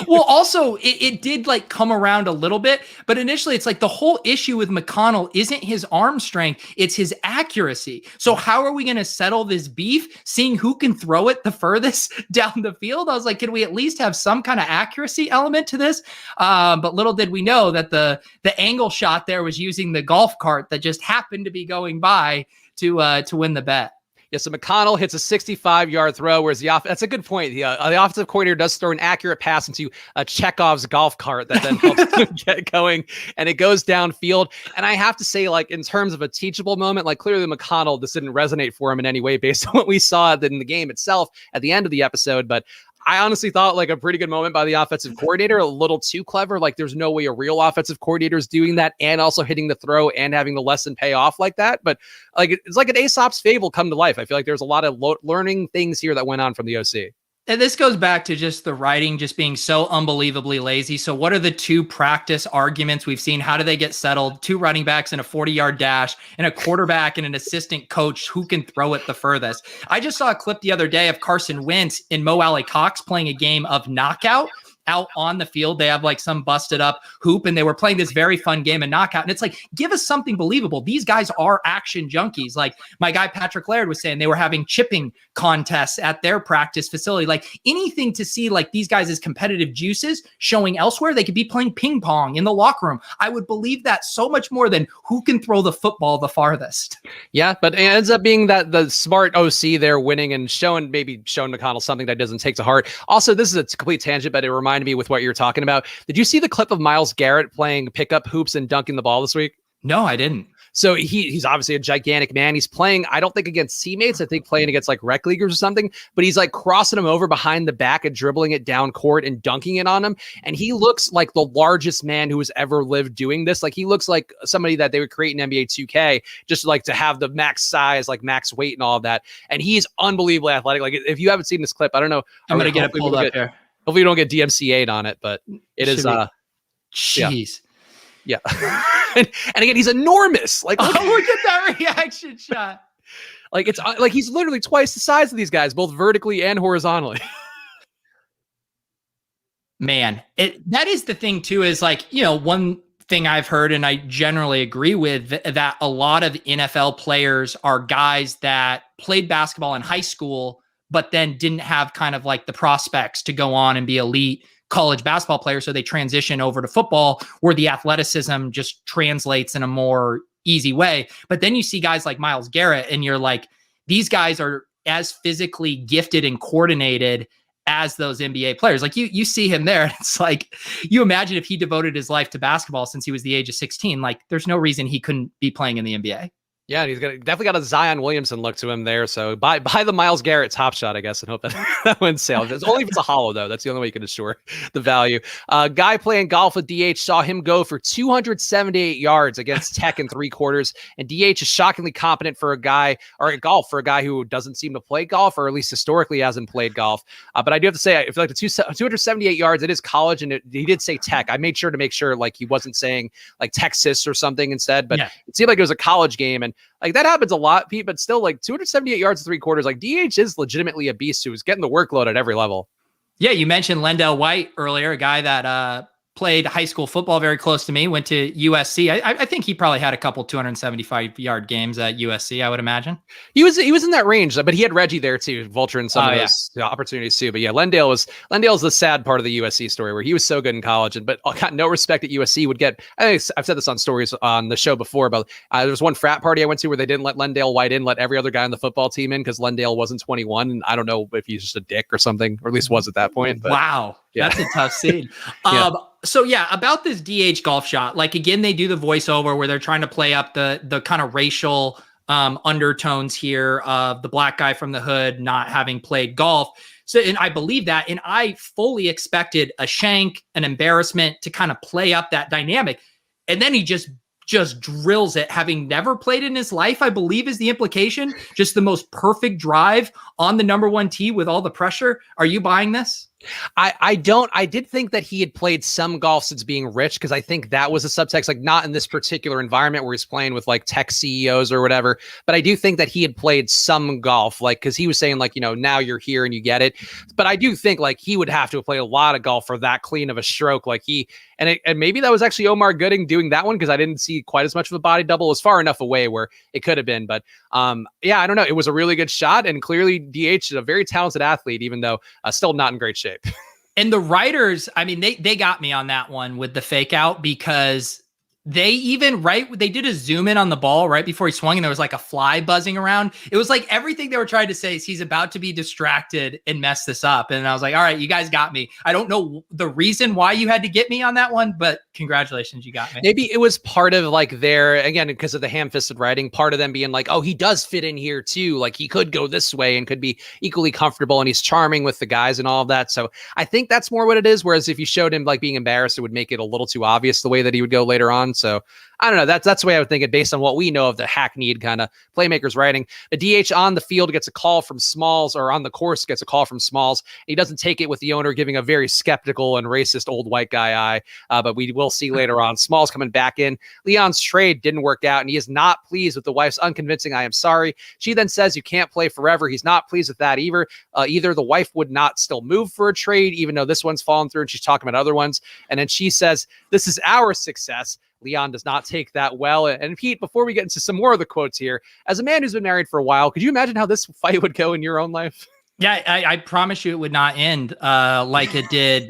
Well, also, it did like come around a little bit, but initially it's like the whole issue with McConnell isn't his arm strength, it's his accuracy. So how are we going to settle this beef, seeing who can throw it the furthest down the field? I was like, can we at least have some kind of accuracy element to this? But little did we know that the angle shot there was using the golf cart that just happened to be going by to win the bet. Yeah, so McConnell hits a 65-yard throw, whereas that's a good point. The offensive coordinator does throw an accurate pass into Chekhov's golf cart that then helps him get going, and it goes downfield. And I have to say, like, in terms of a teachable moment, like, clearly McConnell, this didn't resonate for him in any way based on what we saw in the game itself at the end of the episode, but I honestly thought like a pretty good moment by the offensive coordinator, a little too clever. Like there's no way a real offensive coordinator is doing that and also hitting the throw and having the lesson pay off like that. But like, it's like an Aesop's fable come to life. I feel like there's a lot of learning things here that went on from the OC. And this goes back to just the writing just being so unbelievably lazy. So what are the two practice arguments we've seen? How do they get settled? 2 running backs and a 40-yard dash and a quarterback and an assistant coach who can throw it the furthest. I just saw a clip the other day of Carson Wentz and Mo Alley Cox playing a game of knockout out on the field. They have like some busted up hoop and they were playing this very fun game of knockout. And it's like, give us something believable. These guys are action junkies. Like my guy, Patrick Laird, was saying they were having chipping contests at their practice facility. Like anything to see like these guys as competitive juices showing elsewhere. They could be playing ping pong in the locker room. I would believe that so much more than who can throw the football the farthest. Yeah, but it ends up being that the smart OC there winning and showing McConnell something that doesn't take to heart. Also, this is a complete tangent, but it reminded me with what you're talking about. Did you see the clip of Myles Garrett playing pickup hoops and dunking the ball this week? No, I didn't. So he's obviously a gigantic man. He's playing, I don't think against teammates, I think playing against like rec leaguers or something, but he's like crossing him over behind the back and dribbling it down court and dunking it on him. And he looks like the largest man who has ever lived doing this. Like he looks like somebody that they would create in NBA 2K, just like to have the max size, like max weight and all of that. And he's unbelievably athletic. Like if you haven't seen this clip, I don't know. I'm going to get it pulled up here. Hopefully you don't get DMCA'd on it, but it is, jeez. Yeah. and again, he's enormous. Like, look at that reaction shot. Like it's like he's literally twice the size of these guys, both vertically and horizontally. Man, that is the thing too, is like, you know, one thing I've heard, and I generally agree with, that a lot of NFL players are guys that played basketball in high school, but then didn't have kind of like the prospects to go on and be elite college basketball players. So they transition over to football where the athleticism just translates in a more easy way. But then you see guys like Myles Garrett and you're like, these guys are as physically gifted and coordinated as those NBA players. Like you see him there. It's like, you imagine if he devoted his life to basketball since he was the age of 16, like there's no reason he couldn't be playing in the NBA. Yeah, he's definitely got a Zion Williamson look to him there. So buy the Myles Garrett Top Shot, I guess, and hope that that wins sales. It's only if it's a hollow, though. That's the only way you can assure the value. Guy playing golf with DH saw him go for 278 yards against Tech in 3 quarters. And DH is shockingly competent for a guy, or at golf for a guy who doesn't seem to play golf, or at least historically hasn't played golf. But I do have to say, I feel like the 278 yards, it is college, and he did say Tech. I made sure to make sure like he wasn't saying like Texas or something instead, but it seemed like it was a college game. And like that happens a lot, Pete, but still like 278 yards in 3 quarters. Like DH is legitimately a beast who is getting the workload at every level. Yeah, you mentioned Lendell White earlier, a guy that played high school football very close to me, went to USC. I think he probably had a couple 275-yard games at USC, I would imagine. He was in that range, but he had Reggie there too, vulturing some of those opportunities too. But yeah, Lendale's the sad part of the USC story where he was so good in college, but got no respect at USC. Would get, I think I've said this on stories on the show before, but there was one frat party I went to where they didn't let Lendale White in, let every other guy on the football team in because Lendale wasn't 21. And I don't know if he's just a dick or something, or at least was at that point. But, wow. Yeah. That's a tough scene. So yeah, about this DH golf shot, like again, they do the voiceover where they're trying to play up the kind of racial undertones here of the black guy from the hood not having played golf. So, and I believe that, and I fully expected a shank, an embarrassment to kind of play up that dynamic. And then he just drills it, having never played in his life, I believe is the implication. Just the most perfect drive on the number 1 tee with all the pressure. Are you buying this? I did think that he had played some golf since being rich, because I think that was a subtext, like not in this particular environment where he's playing with like tech CEOs or whatever. But I do think that he had played some golf, like, because he was saying like, now you're here and you get it. But I do think like he would have to have played a lot of golf for that clean of a stroke. Like and maybe that was actually Omar Gooding doing that one, because I didn't see quite as much of a body double. It was far enough away where it could have been. But yeah, I don't know. It was a really good shot, and clearly DH is a very talented athlete, even though still not in great shape. And the writers, I mean, they got me on that one with the fake out, because they did a zoom in on the ball right before he swung, and there was like a fly buzzing around. It was like everything they were trying to say is he's about to be distracted and mess this up. And I was like, all right, you guys got me. I don't know the reason why you had to get me on that one, but congratulations, you got me. Maybe it was part of like again, because of the ham-fisted writing, part of them being like, oh, he does fit in here too. Like he could go this way and could be equally comfortable, and he's charming with the guys and all of that. So I think that's more what it is. Whereas if you showed him like being embarrassed, it would make it a little too obvious the way that he would go later on. So I don't know. That's the way I would think it based on what we know of the hackneyed kind of Playmakers writing. The DH on the field gets a call from Smalls, or on the course gets a call from Smalls. He doesn't take it, with the owner giving a very skeptical and racist old white guy eye. But we will see later on Smalls coming back in. Leon's trade didn't work out, and he is not pleased with the wife's unconvincing "I am sorry." She then says you can't play forever. He's not pleased with that either. Either the wife would not still move for a trade, even though this one's fallen through, and she's talking about other ones. And then she says, "This is our success." Leon does not take that well. And Pete, before we get into some more of the quotes here, as a man who's been married for a while, could you imagine how this fight would go in your own life? Yeah, I promise you it would not end like it did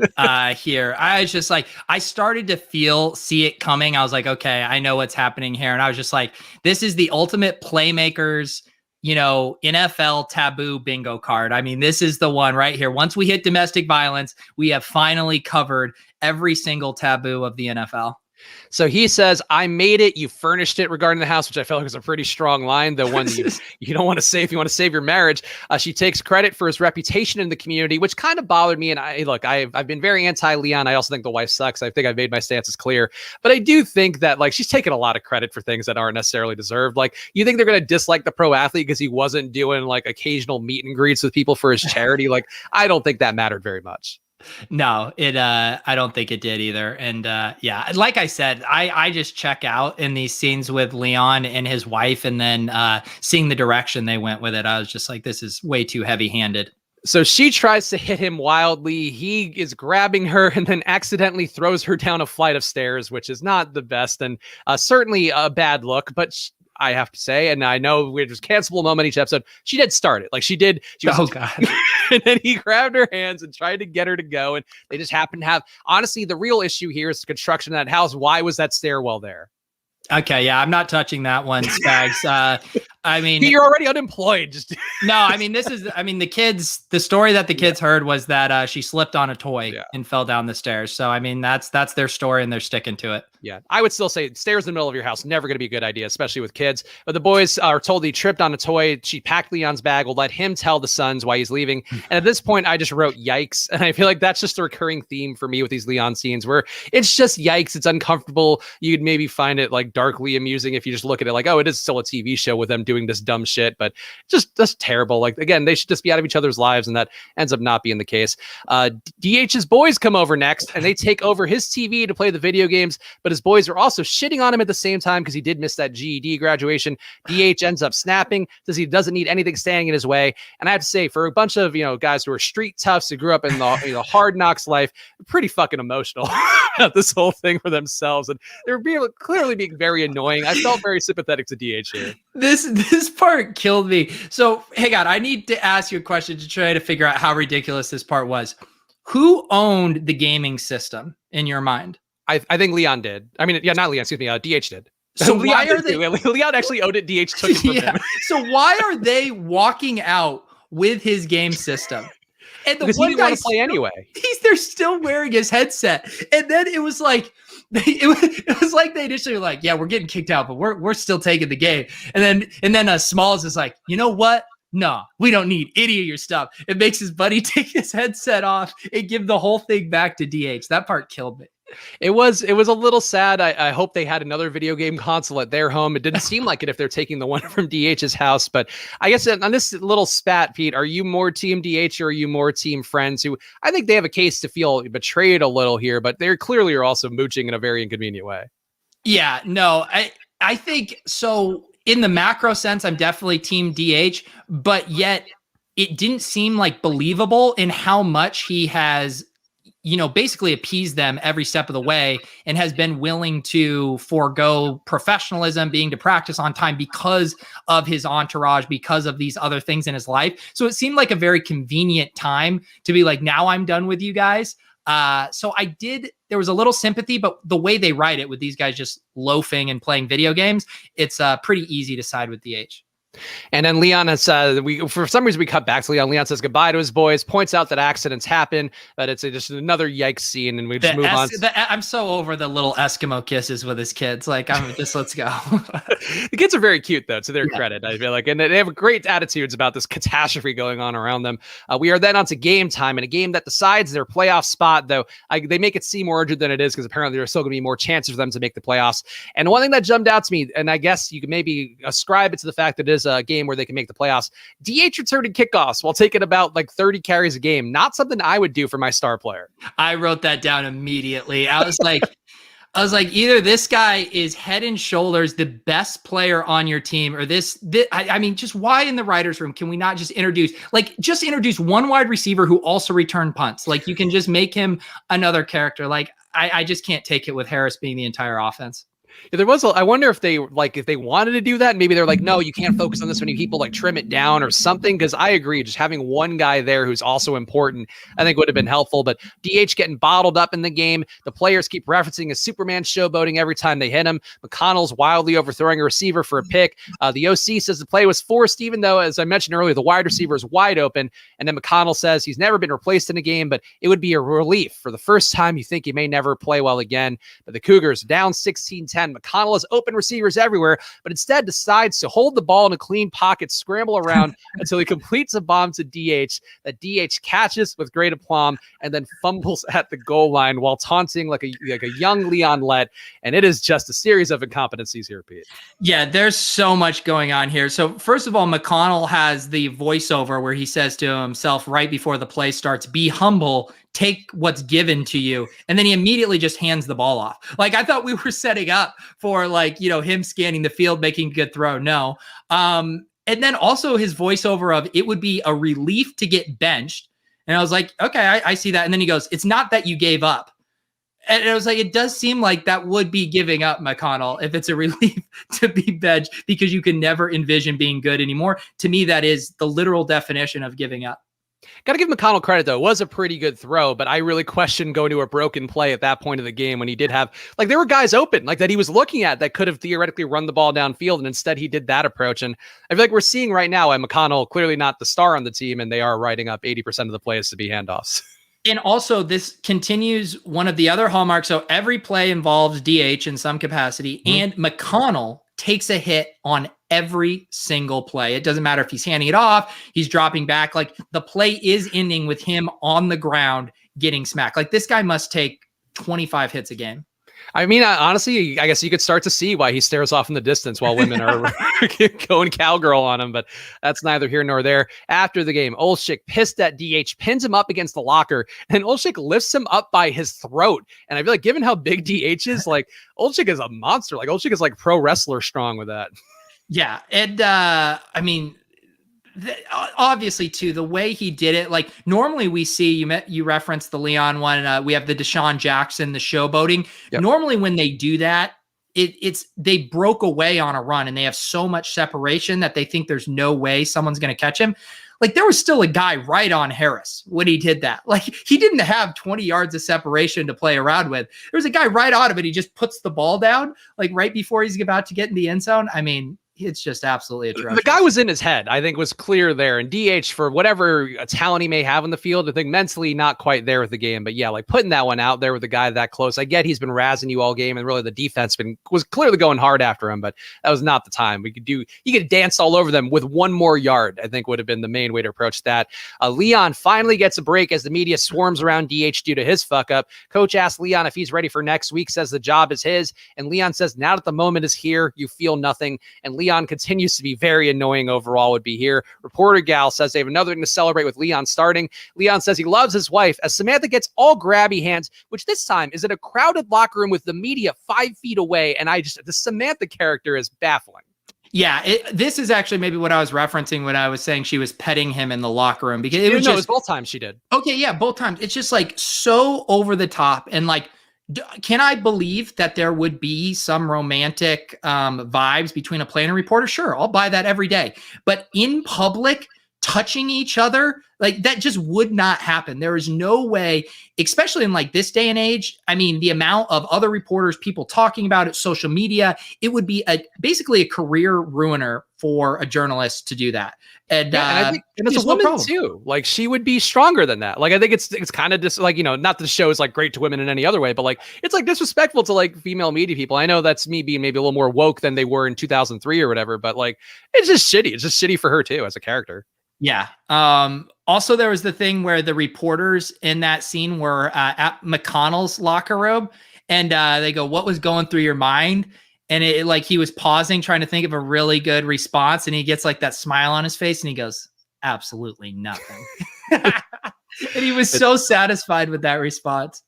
here. I was just like, I started to see it coming. I was like, okay, I know what's happening here. And I was just like, this is the ultimate Playmakers, NFL taboo bingo card. I mean, this is the one right here. Once we hit domestic violence, we have finally covered every single taboo of the NFL. So he says, "I made it. You furnished it," regarding the house, which I felt like was a pretty strong line. The one you don't want to say if you want to save your marriage. She takes credit for his reputation in the community, which kind of bothered me. And I've been very anti-Leon. I also think the wife sucks. I think I've made my stances clear. But I do think that like she's taking a lot of credit for things that aren't necessarily deserved. Like, you think they're going to dislike the pro athlete because he wasn't doing like occasional meet and greets with people for his charity? Like, I don't think that mattered very much. No, I don't think it did either. And yeah, like I said, I just check out in these scenes with Leon and his wife, and then seeing the direction they went with it, I was just like, this is way too heavy-handed. So she tries to hit him wildly. He is grabbing her and then accidentally throws her down a flight of stairs, which is not the best, and certainly a bad look, but I have to say, and I know there's a cancelable moment each episode, she did start it. Like she did. Oh God. And then he grabbed her hands and tried to get her to go. And they just happened to have, honestly, the real issue here is the construction of that house. Why was that stairwell there? Okay. Yeah. I'm not touching that one, Spags. I mean, you're already unemployed. No, I mean, the story that the kids heard was that she slipped on a toy and fell down the stairs. So, I mean, that's their story and they're sticking to it. Yeah, I would still say stairs in the middle of your house, never going to be a good idea, especially with kids. But the boys are told he tripped on a toy. She packed Leon's bag, will let him tell the sons why he's leaving. And at this point, I just wrote yikes. And I feel like that's just a recurring theme for me with these Leon scenes where it's just yikes. It's uncomfortable. You'd maybe find it like darkly amusing if you just look at it like, oh, it is still a TV show with them doing this dumb shit, but just terrible. Like, again, they should just be out of each other's lives. And that ends up not being the case. DH's boys come over next and they take over his TV to play the video games. But his boys are also shitting on him at the same time because he did miss that GED graduation. DH ends up snapping, says he doesn't need anything standing in his way. And I have to say, for a bunch of guys who are street toughs who grew up in the hard knocks life, pretty fucking emotional about this whole thing for themselves, and they're clearly being very annoying. I felt very sympathetic to DH here. This part killed me. So hang on, I need to ask you a question to try to figure out how ridiculous this part was. Who owned the gaming system in your mind? I think Leon did. I mean, yeah, not Leon, excuse me. DH did. So Leon why are they? Leon actually owned it. DH took it from him. So why are they walking out with his game system? And the because one he didn't guy want to play anyway. They're still wearing his headset, and then it was like it was like they initially were like, yeah, we're getting kicked out, but we're still taking the game. And then Smalls is like, you know what? No, we don't need any of your stuff. It makes his buddy take his headset off and give the whole thing back to DH. That part killed me. It was a little sad. I hope they had another video game console at their home. It didn't seem like it if they're taking the one from DH's house. But I guess on this little spat, Pete, are you more team DH or are you more team Friends? Who I think they have a case to feel betrayed a little here, but they clearly are also mooching in a very inconvenient way. Yeah, no, I think so. In the macro sense, I'm definitely team DH, but yet it didn't seem like believable in how much he has, basically appeased them every step of the way and has been willing to forego professionalism, being to practice on time because of his entourage, because of these other things in his life. So it seemed like a very convenient time to be like, now I'm done with you guys. So there was a little sympathy, but the way they write it with these guys just loafing and playing video games, it's pretty easy to side with DH. And then Leon has for some reason we cut back to Leon. Leon says goodbye to his boys, points out that accidents happen, but it's just another yikes scene, and we just move on. I'm so over the little Eskimo kisses with his kids. Like, let's go. The kids are very cute, though, to their credit, I feel like, and they have great attitudes about this catastrophe going on around them. We are then on to game time, and a game that decides their playoff spot, though they make it seem more urgent than it is because apparently there's still going to be more chances for them to make the playoffs. And one thing that jumped out to me, and I guess you can maybe ascribe it to the fact that it is a game where they can make the playoffs. DH returning kickoffs while taking about like 30 carries a game. Not something I would do for my star player. I wrote that down immediately. I was like, either this guy is head and shoulders the best player on your team, or this I mean, just why in the writer's room can we not just introduce one wide receiver who also returned punts? Like, you can just make him another character. Like, I just can't take it with Harris being the entire offense. Yeah, I wonder if they wanted to do that. Maybe they're like, no, you can't focus on this many people, like trim it down or something. Cause I agree. Just having one guy there who's also important, I think would have been helpful, but DH getting bottled up in the game. The players keep referencing a Superman showboating every time they hit him. McConnell's wildly overthrowing a receiver for a pick. The OC says the play was forced, even though, as I mentioned earlier, the wide receiver is wide open. And then McConnell says he's never been replaced in a game, but it would be a relief. For the first time, you think he may never play well again. But the Cougars down 16-10. McConnell has open receivers everywhere, but instead decides to hold the ball in a clean pocket, scramble around until he completes a bomb to DH that DH catches with great aplomb and then fumbles at the goal line while taunting like a young Leon Lett. And it is just a series of incompetencies here, Pete. Yeah, there's so much going on here. So first of all, McConnell has the voiceover where he says to himself right before the play starts, be humble, take what's given to you. And then he immediately just hands the ball off. Like, I thought we were setting up for him scanning the field, making a good throw. No. And then also his voiceover of it would be a relief to get benched. And I was like, okay, I see that. And then he goes, it's not that you gave up. And I was like, it does seem like that would be giving up, McConnell, if it's a relief to be benched because you can never envision being good anymore. To me, that is the literal definition of giving up. Got to give McConnell credit, though. It was a pretty good throw, but I really questioned going to a broken play at that point of the game when he did have, there were guys open, that he was looking at that could have theoretically run the ball downfield, and instead he did that approach. And I feel like we're seeing right now, McConnell, clearly not the star on the team, and they are writing up 80% of the plays to be handoffs. And also this continues one of the other hallmarks. So every play involves DH in some capacity, and McConnell takes a hit on every single play. It doesn't matter if he's handing it off, he's dropping back. Like the play is ending with him on the ground getting smacked. Like this guy must take 25 hits a game. I mean, honestly, I guess you could start to see why he stares off in the distance while women are going cowgirl on him, but that's neither here nor there. After the game, Olczyk, pissed at DH, pins him up against the locker, and Olczyk lifts him up by his throat. And I feel like, given how big DH is, like, Olczyk is a monster. Like, Olczyk is like pro wrestler strong with that. Yeah. And I mean, obviously too, the way he did it, like normally we see, you referenced the Leon one, we have the Deshaun Jackson, the showboating. Yep. Normally when they do that, they broke away on a run and they have so much separation that they think there's no way someone's going to catch him. Like there was still a guy right on Harris when he did that. Like he didn't have 20 yards of separation to play around with. There was a guy right on him and he just puts the ball down like right before he's about to get in the end zone. I mean, it's just absolutely atrocious. The guy was in his head, I think, was clear there. And DH, for whatever talent he may have in the field, I think mentally not quite there with the game. But yeah, like putting that one out there with a guy that close. I get he's been razzing you all game, and really the defense was clearly going hard after him, but that was not the time. You could dance all over them with one more yard, I think would have been the main way to approach that. Leon finally gets a break as the media swarms around DH due to his fuck up. Coach asks Leon if he's ready for next week, says the job is his. And Leon says, now that the moment is here, you feel nothing. And Leon continues to be very annoying overall, would be here. Reporter Gal says they have another thing to celebrate with Leon starting. Leon says he loves his wife as Samantha gets all grabby hands, which this time is in a crowded locker room with the media 5 feet away. And the Samantha character is baffling. Yeah, this is actually maybe what I was referencing when I was saying she was petting him in the locker room, because it was both times she did. Okay, yeah, both times. It's just like so over the top. And like, can I believe that there would be some romantic vibes between a player and reporter? Sure, I'll buy that every day. But in public, touching each other, like that just would not happen. There is no way, especially in like this day and age. I mean, the amount of other reporters, people talking about it, social media, it would be basically a career ruiner for a journalist to do that. And, yeah, and I think as a woman too, like she would be stronger than that. Like I think it's kind of just like, not that the show is like great to women in any other way, but like it's like disrespectful to like female media people. I know that's me being maybe a little more woke than they were in 2003 or whatever, but like it's just shitty. It's just shitty for her too as a character. Yeah. Also, there was the thing where the reporters in that scene were at McConnell's locker room, and they go, "What was going through your mind?" And it like he was pausing, trying to think of a really good response, and he gets like that smile on his face, and he goes, "Absolutely nothing." And he was so satisfied with that response.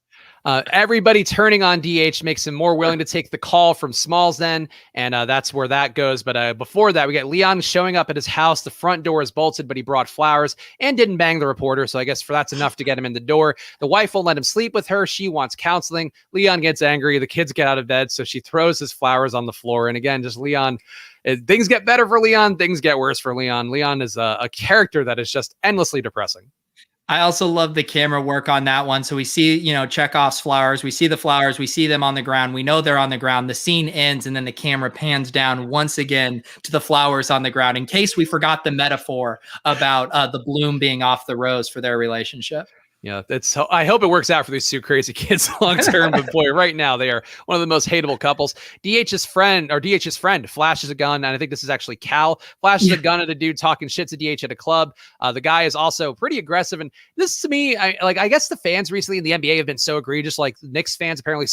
Everybody turning on DH makes him more willing to take the call from Smalls then, and that's where that goes. But before that, we get Leon showing up at his house. The front door is bolted, but he brought flowers and didn't bang the reporter, so I guess that's enough to get him in the door. The wife won't let him sleep with her. She wants counseling. Leon gets angry. The kids get out of bed, so she throws his flowers on the floor. And again, just Leon, things get better for Leon, things get worse for Leon. Leon is a character that is just endlessly depressing. I also love the camera work on that one. So we see, Chekhov's flowers. We see the flowers. We see them on the ground. We know they're on the ground. The scene ends, and then the camera pans down once again to the flowers on the ground, in case we forgot the metaphor about the bloom being off the rose for their relationship. Yeah, I hope it works out for these two crazy kids long term. But boy, right now they are one of the most hateable couples. DH's friend flashes a gun, and I think this is actually Cal, flashes a gun at a dude talking shit to DH at a club. The guy is also pretty aggressive, and this to me, I guess the fans recently in the NBA have been so egregious. Like Knicks fans apparently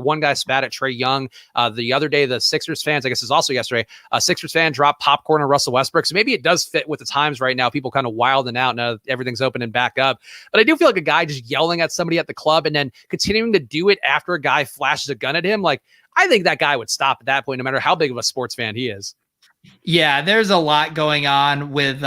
one guy spat at Trae Young. The other day, the Sixers fans, I guess it was also yesterday, a Sixers fan dropped popcorn on Russell Westbrook. So maybe it does fit with the times right now. People kind of wilding out now, everything's open and back up. But I do feel like a guy just yelling at somebody at the club and then continuing to do it after a guy flashes a gun at him. Like, I think that guy would stop at that point, no matter how big of a sports fan he is. Yeah, there's a lot going on with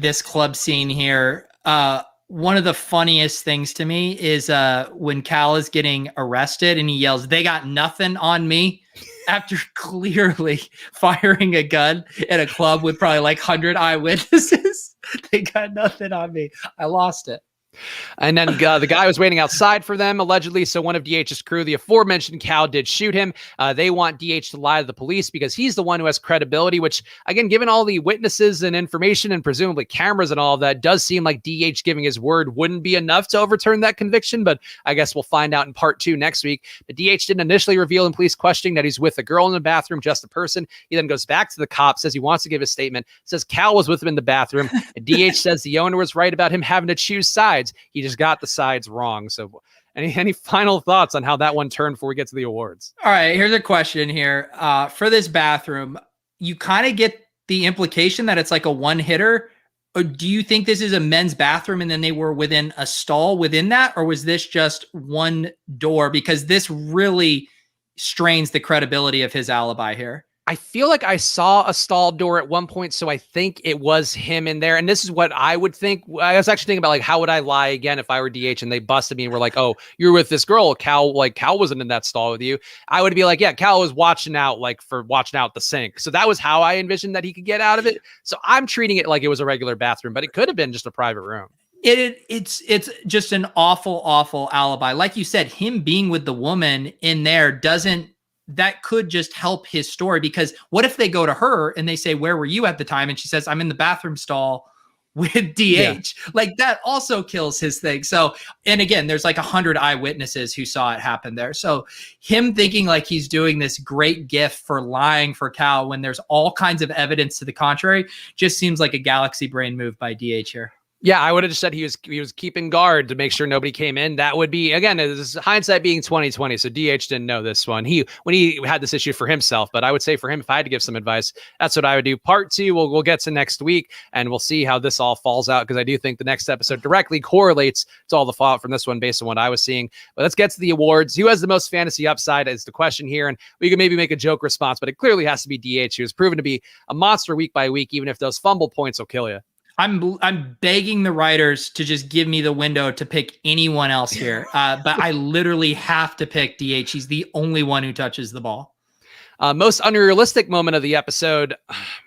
this club scene here. One of the funniest things to me is when Cal is getting arrested and he yells, "They got nothing on me," after clearly firing a gun at a club with probably like 100 eyewitnesses. They got nothing on me. I lost it. And then the guy was waiting outside for them, allegedly. So one of DH's crew, the aforementioned Cal, did shoot him. They want DH to lie to the police because he's the one who has credibility, which, again, given all the witnesses and information and presumably cameras and all of that, does seem like DH giving his word wouldn't be enough to overturn that conviction. But I guess we'll find out in part 2 next week. But DH didn't initially reveal in police questioning that he's with a girl in the bathroom, just a person. He then goes back to the cop, says he wants to give a statement, says Cal was with him in the bathroom. And DH says the owner was right about him having to choose sides. He just got the sides wrong. So any final thoughts on how that one turned before we get to the awards? All right, here's a question here. For this bathroom, you kind of get the implication that it's like a one-hitter. Or do you think this is a men's bathroom and then they were within a stall within that? Or was this just one door? Because this really strains the credibility of his alibi here. I feel like I saw a stall door at one point, so I think it was him in there. And this is what I would think. I was actually thinking about, like, how would I lie again if I were DH and they busted me and were like, "Oh, you're with this girl, Cal. Like, Cal wasn't in that stall with you." I would be like, "Yeah, Cal was watching out the sink." So that was how I envisioned that he could get out of it. So I'm treating it like it was a regular bathroom, but it could have been just a private room. It's just an awful alibi. Like you said, him being with the woman in there that could just help his story, because what if they go to her and they say, "Where were you at the time?" And she says, "I'm in the bathroom stall with DH." Yeah. Like, that also kills his thing. So, and again, there's like 100 eyewitnesses who saw it happen there. So him thinking like he's doing this great gift for lying for Cal when there's all kinds of evidence to the contrary just seems like a galaxy brain move by DH here. Yeah, I would have just said he was keeping guard to make sure nobody came in. That would be, again, this is hindsight being 2020. So DH didn't know this one. When he had this issue for himself, but I would say for him, if I had to give some advice, that's what I would do. Part 2, we'll get to next week, and we'll see how this all falls out, because I do think the next episode directly correlates to all the fallout from this one based on what I was seeing. But let's get to the awards. Who has the most fantasy upside is the question here, and we can maybe make a joke response, but it clearly has to be DH, who has proven to be a monster week by week, even if those fumble points will kill you. I'm begging the writers to just give me the window to pick anyone else here. But I literally have to pick DH. He's the only one who touches the ball. Most unrealistic moment of the episode,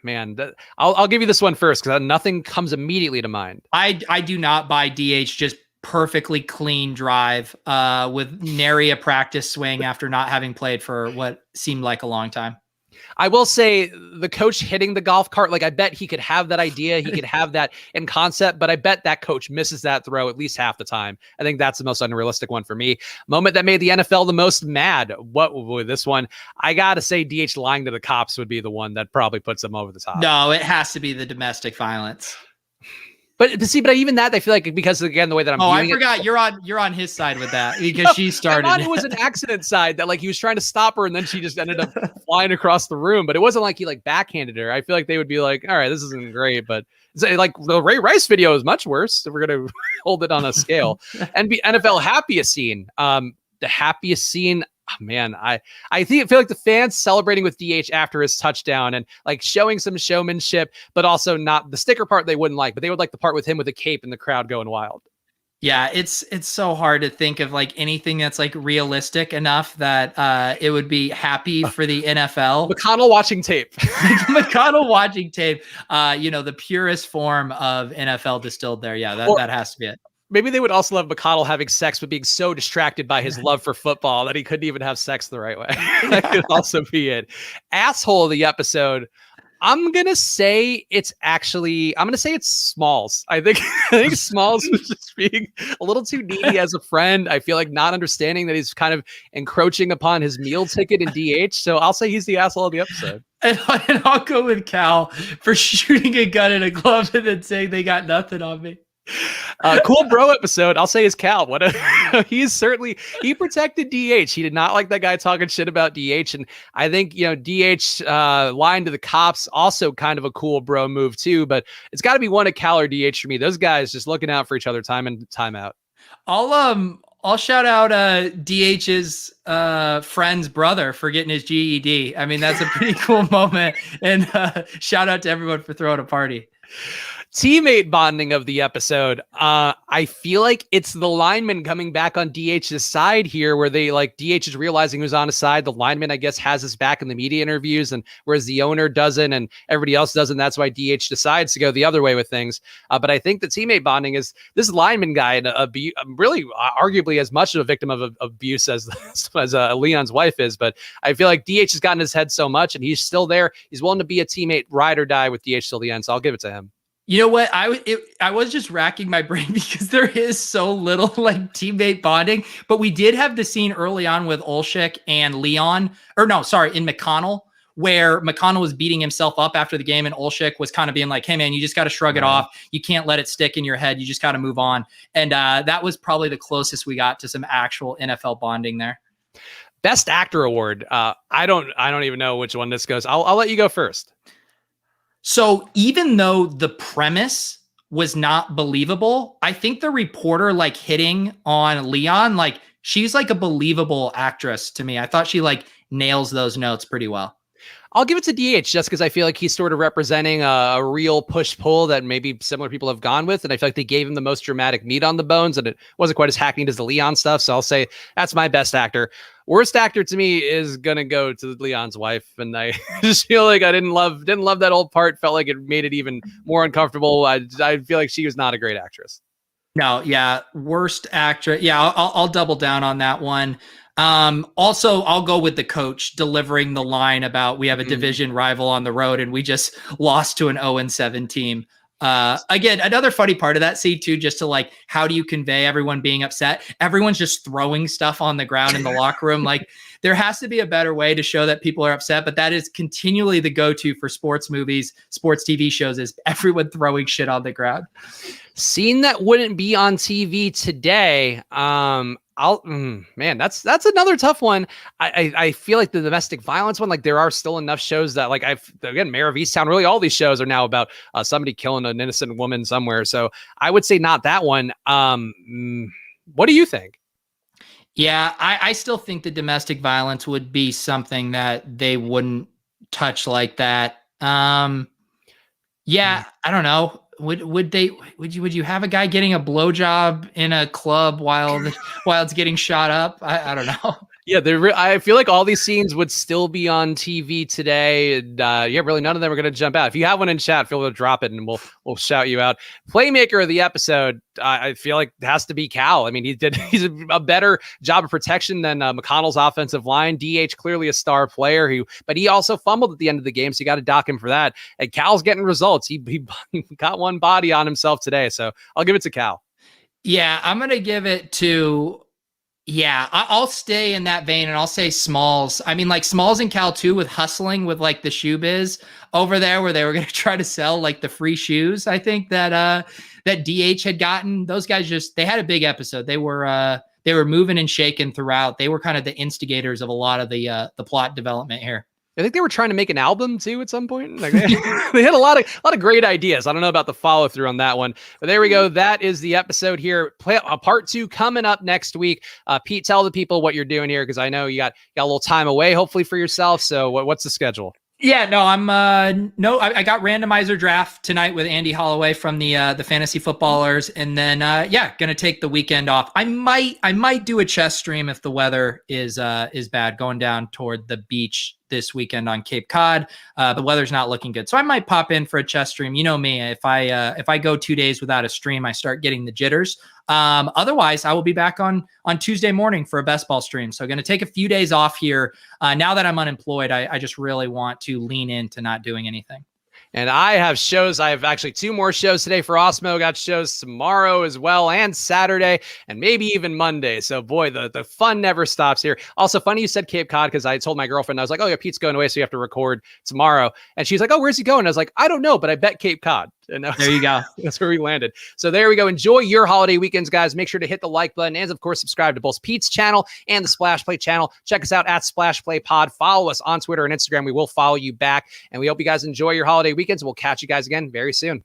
man. I'll give you this one first, because nothing comes immediately to mind. I do not buy DH just perfectly clean drive with nary a practice swing after not having played for what seemed like a long time. I will say the coach hitting the golf cart, like, I bet he could have that idea. He could have that in concept, but I bet that coach misses that throw at least half the time. I think that's the most unrealistic one for me. Moment that made the NFL the most mad. What with this one? I got to say DH lying to the cops would be the one that probably puts them over the top. No, it has to be the domestic violence. But even that, I feel like, because, again, the way that I'm viewing I forgot it, you're on his side with that, because she started. I thought it was an accident side, that, like, he was trying to stop her and then she just ended up flying across the room. But it wasn't like he, like, backhanded her. I feel like they would be like, all right, this isn't great, but like the Ray Rice video is much worse if we're going to hold it on a scale. And NFL happiest scene. The happiest scene. Oh, man, I feel like the fans celebrating with DH after his touchdown and, like, showing some showmanship, but also not the sticker part they wouldn't like, but they would like the part with him with a cape and the crowd going wild. Yeah, it's so hard to think of, like, anything that's, like, realistic enough that it would be happy for the NFL. McConnell watching tape. McConnell watching tape. The purest form of NFL distilled there. Yeah, that has to be it. Maybe they would also love McConnell having sex, but being so distracted by his love for football that he couldn't even have sex the right way. That could also be it. Asshole of the episode. I'm going to say it's Smalls. I think Smalls was just being a little too needy as a friend. I feel like not understanding that he's kind of encroaching upon his meal ticket in DH. So I'll say he's the asshole of the episode. And I'll go with Cal for shooting a gun in a glove and then saying they got nothing on me. Cool bro episode. I'll say is Cal. He protected DH. He did not like that guy talking shit about DH. And I think, DH lying to the cops, also kind of a cool bro move too, but it's got to be one of Cal or DH for me. Those guys just looking out for each other time in, time out. I'll shout out DH's friend's brother for getting his GED. I mean, that's a pretty cool moment. And shout out to everyone for throwing a party. Teammate bonding of the episode. I feel like it's the lineman coming back on DH's side here, where they like DH is realizing who's on his side. The lineman, I guess, has his back in the media interviews, and whereas the owner doesn't and everybody else doesn't, that's why DH decides to go the other way with things. But I think the teammate bonding is this lineman guy, and really arguably as much of a victim of abuse as Leon's wife is. But I feel like DH has gotten his head so much, and he's still there. He's willing to be a teammate, ride or die with DH till the end. So I'll give it to him. You know what? I was just racking my brain because there is so little like teammate bonding, but we did have the scene early on with Olczyk and Leon, in McConnell, where McConnell was beating himself up after the game and Olczyk was kind of being like, hey man, you just got to shrug it off. You can't let it stick in your head. You just got to move on. And that was probably the closest we got to some actual NFL bonding there. Best Actor Award. I don't even know which one this goes. I'll let you go first. So even though the premise was not believable, I think the reporter like hitting on Leon, like she's like a believable actress to me. I thought she like nails those notes pretty well. I'll give it to DH just because I feel like he's sort of representing a real push-pull that maybe similar people have gone with. And I feel like they gave him the most dramatic meat on the bones, and it wasn't quite as hackneyed as the Leon stuff. So I'll say that's my best actor. Worst actor to me is going to go to Leon's wife. And I just feel like I didn't love that old part. Felt like it made it even more uncomfortable. I feel like she was not a great actress. No, yeah. Worst actress. Yeah, I'll double down on that one. Also, I'll go with the coach delivering the line about we have a division rival on the road and we just lost to an 0-7 team. Again, another funny part of that scene too, just to like, how do you convey everyone being upset? Everyone's just throwing stuff on the ground in the locker room. Like there has to be a better way to show that people are upset, but that is continually the go-to for sports movies, sports TV shows is everyone throwing shit on the ground. Scene that wouldn't be on TV today. Man, that's another tough one. I feel like the domestic violence one, like there are still enough shows that like again, Mayor of Easttown, really all these shows are now about somebody killing an innocent woman somewhere. So I would say not that one. What do you think? Yeah, I still think the domestic violence would be something that they wouldn't touch like that. Yeah, I don't know. Would you have a guy getting a blowjob in a club while it's getting shot up? I don't know. Yeah, I feel like all these scenes would still be on TV today. And, really none of them are going to jump out. If you have one in chat, feel free to drop it and we'll shout you out. Playmaker of the episode, I feel like it has to be Cal. I mean, he's a better job of protection than McConnell's offensive line. DH clearly a star player but he also fumbled at the end of the game, so you got to dock him for that. And Cal's getting results. He got one body on himself today, so I'll give it to Cal. Yeah, I'm going to give it to. Yeah, I'll stay in that vein and I'll say Smalls. I mean, like Smalls and Cal too, with hustling with like the shoe biz over there where they were going to try to sell like the free shoes. I think that DH had gotten. Those guys they had a big episode. They were moving and shaking throughout. They were kind of the instigators of a lot of the plot development here. I think they were trying to make an album too at some point. Like they had a lot of great ideas. I don't know about the follow through on that one, but there we go. That is the episode here. Part 2 coming up next week. Pete, tell the people what you're doing here because I know you got a little time away, hopefully for yourself. So what's the schedule? Yeah, no, I got randomizer draft tonight with Andy Holloway from the fantasy footballers. And then, going to take the weekend off. I might do a chess stream if the weather is bad, going down toward the beach this weekend on Cape Cod. The weather's not looking good. So I might pop in for a chess stream. You know me, if I go 2 days without a stream, I start getting the jitters. Otherwise I will be back on Tuesday morning for a best ball stream. So going to take a few days off here. Now that I'm unemployed, I just really want to lean into not doing anything. And I have shows. I have actually 2 more shows today for Osmo. Got shows tomorrow as well, and Saturday, and maybe even Monday. So boy, the fun never stops here. Also, funny you said Cape Cod because I told my girlfriend, I was like, oh yeah, Pete's going away, so you have to record tomorrow. And she's like, oh, where's he going? I was like, I don't know, but I bet Cape Cod. And there you go. That's where we landed. So there we go. Enjoy your holiday weekends, guys. Make sure to hit the like button and, of course, subscribe to both Pete's channel and the Splash Play channel. Check us out at Splash Play Pod. Follow us on Twitter and Instagram. We will follow you back. And we hope you guys enjoy your holiday weekends. We'll catch you guys again very soon.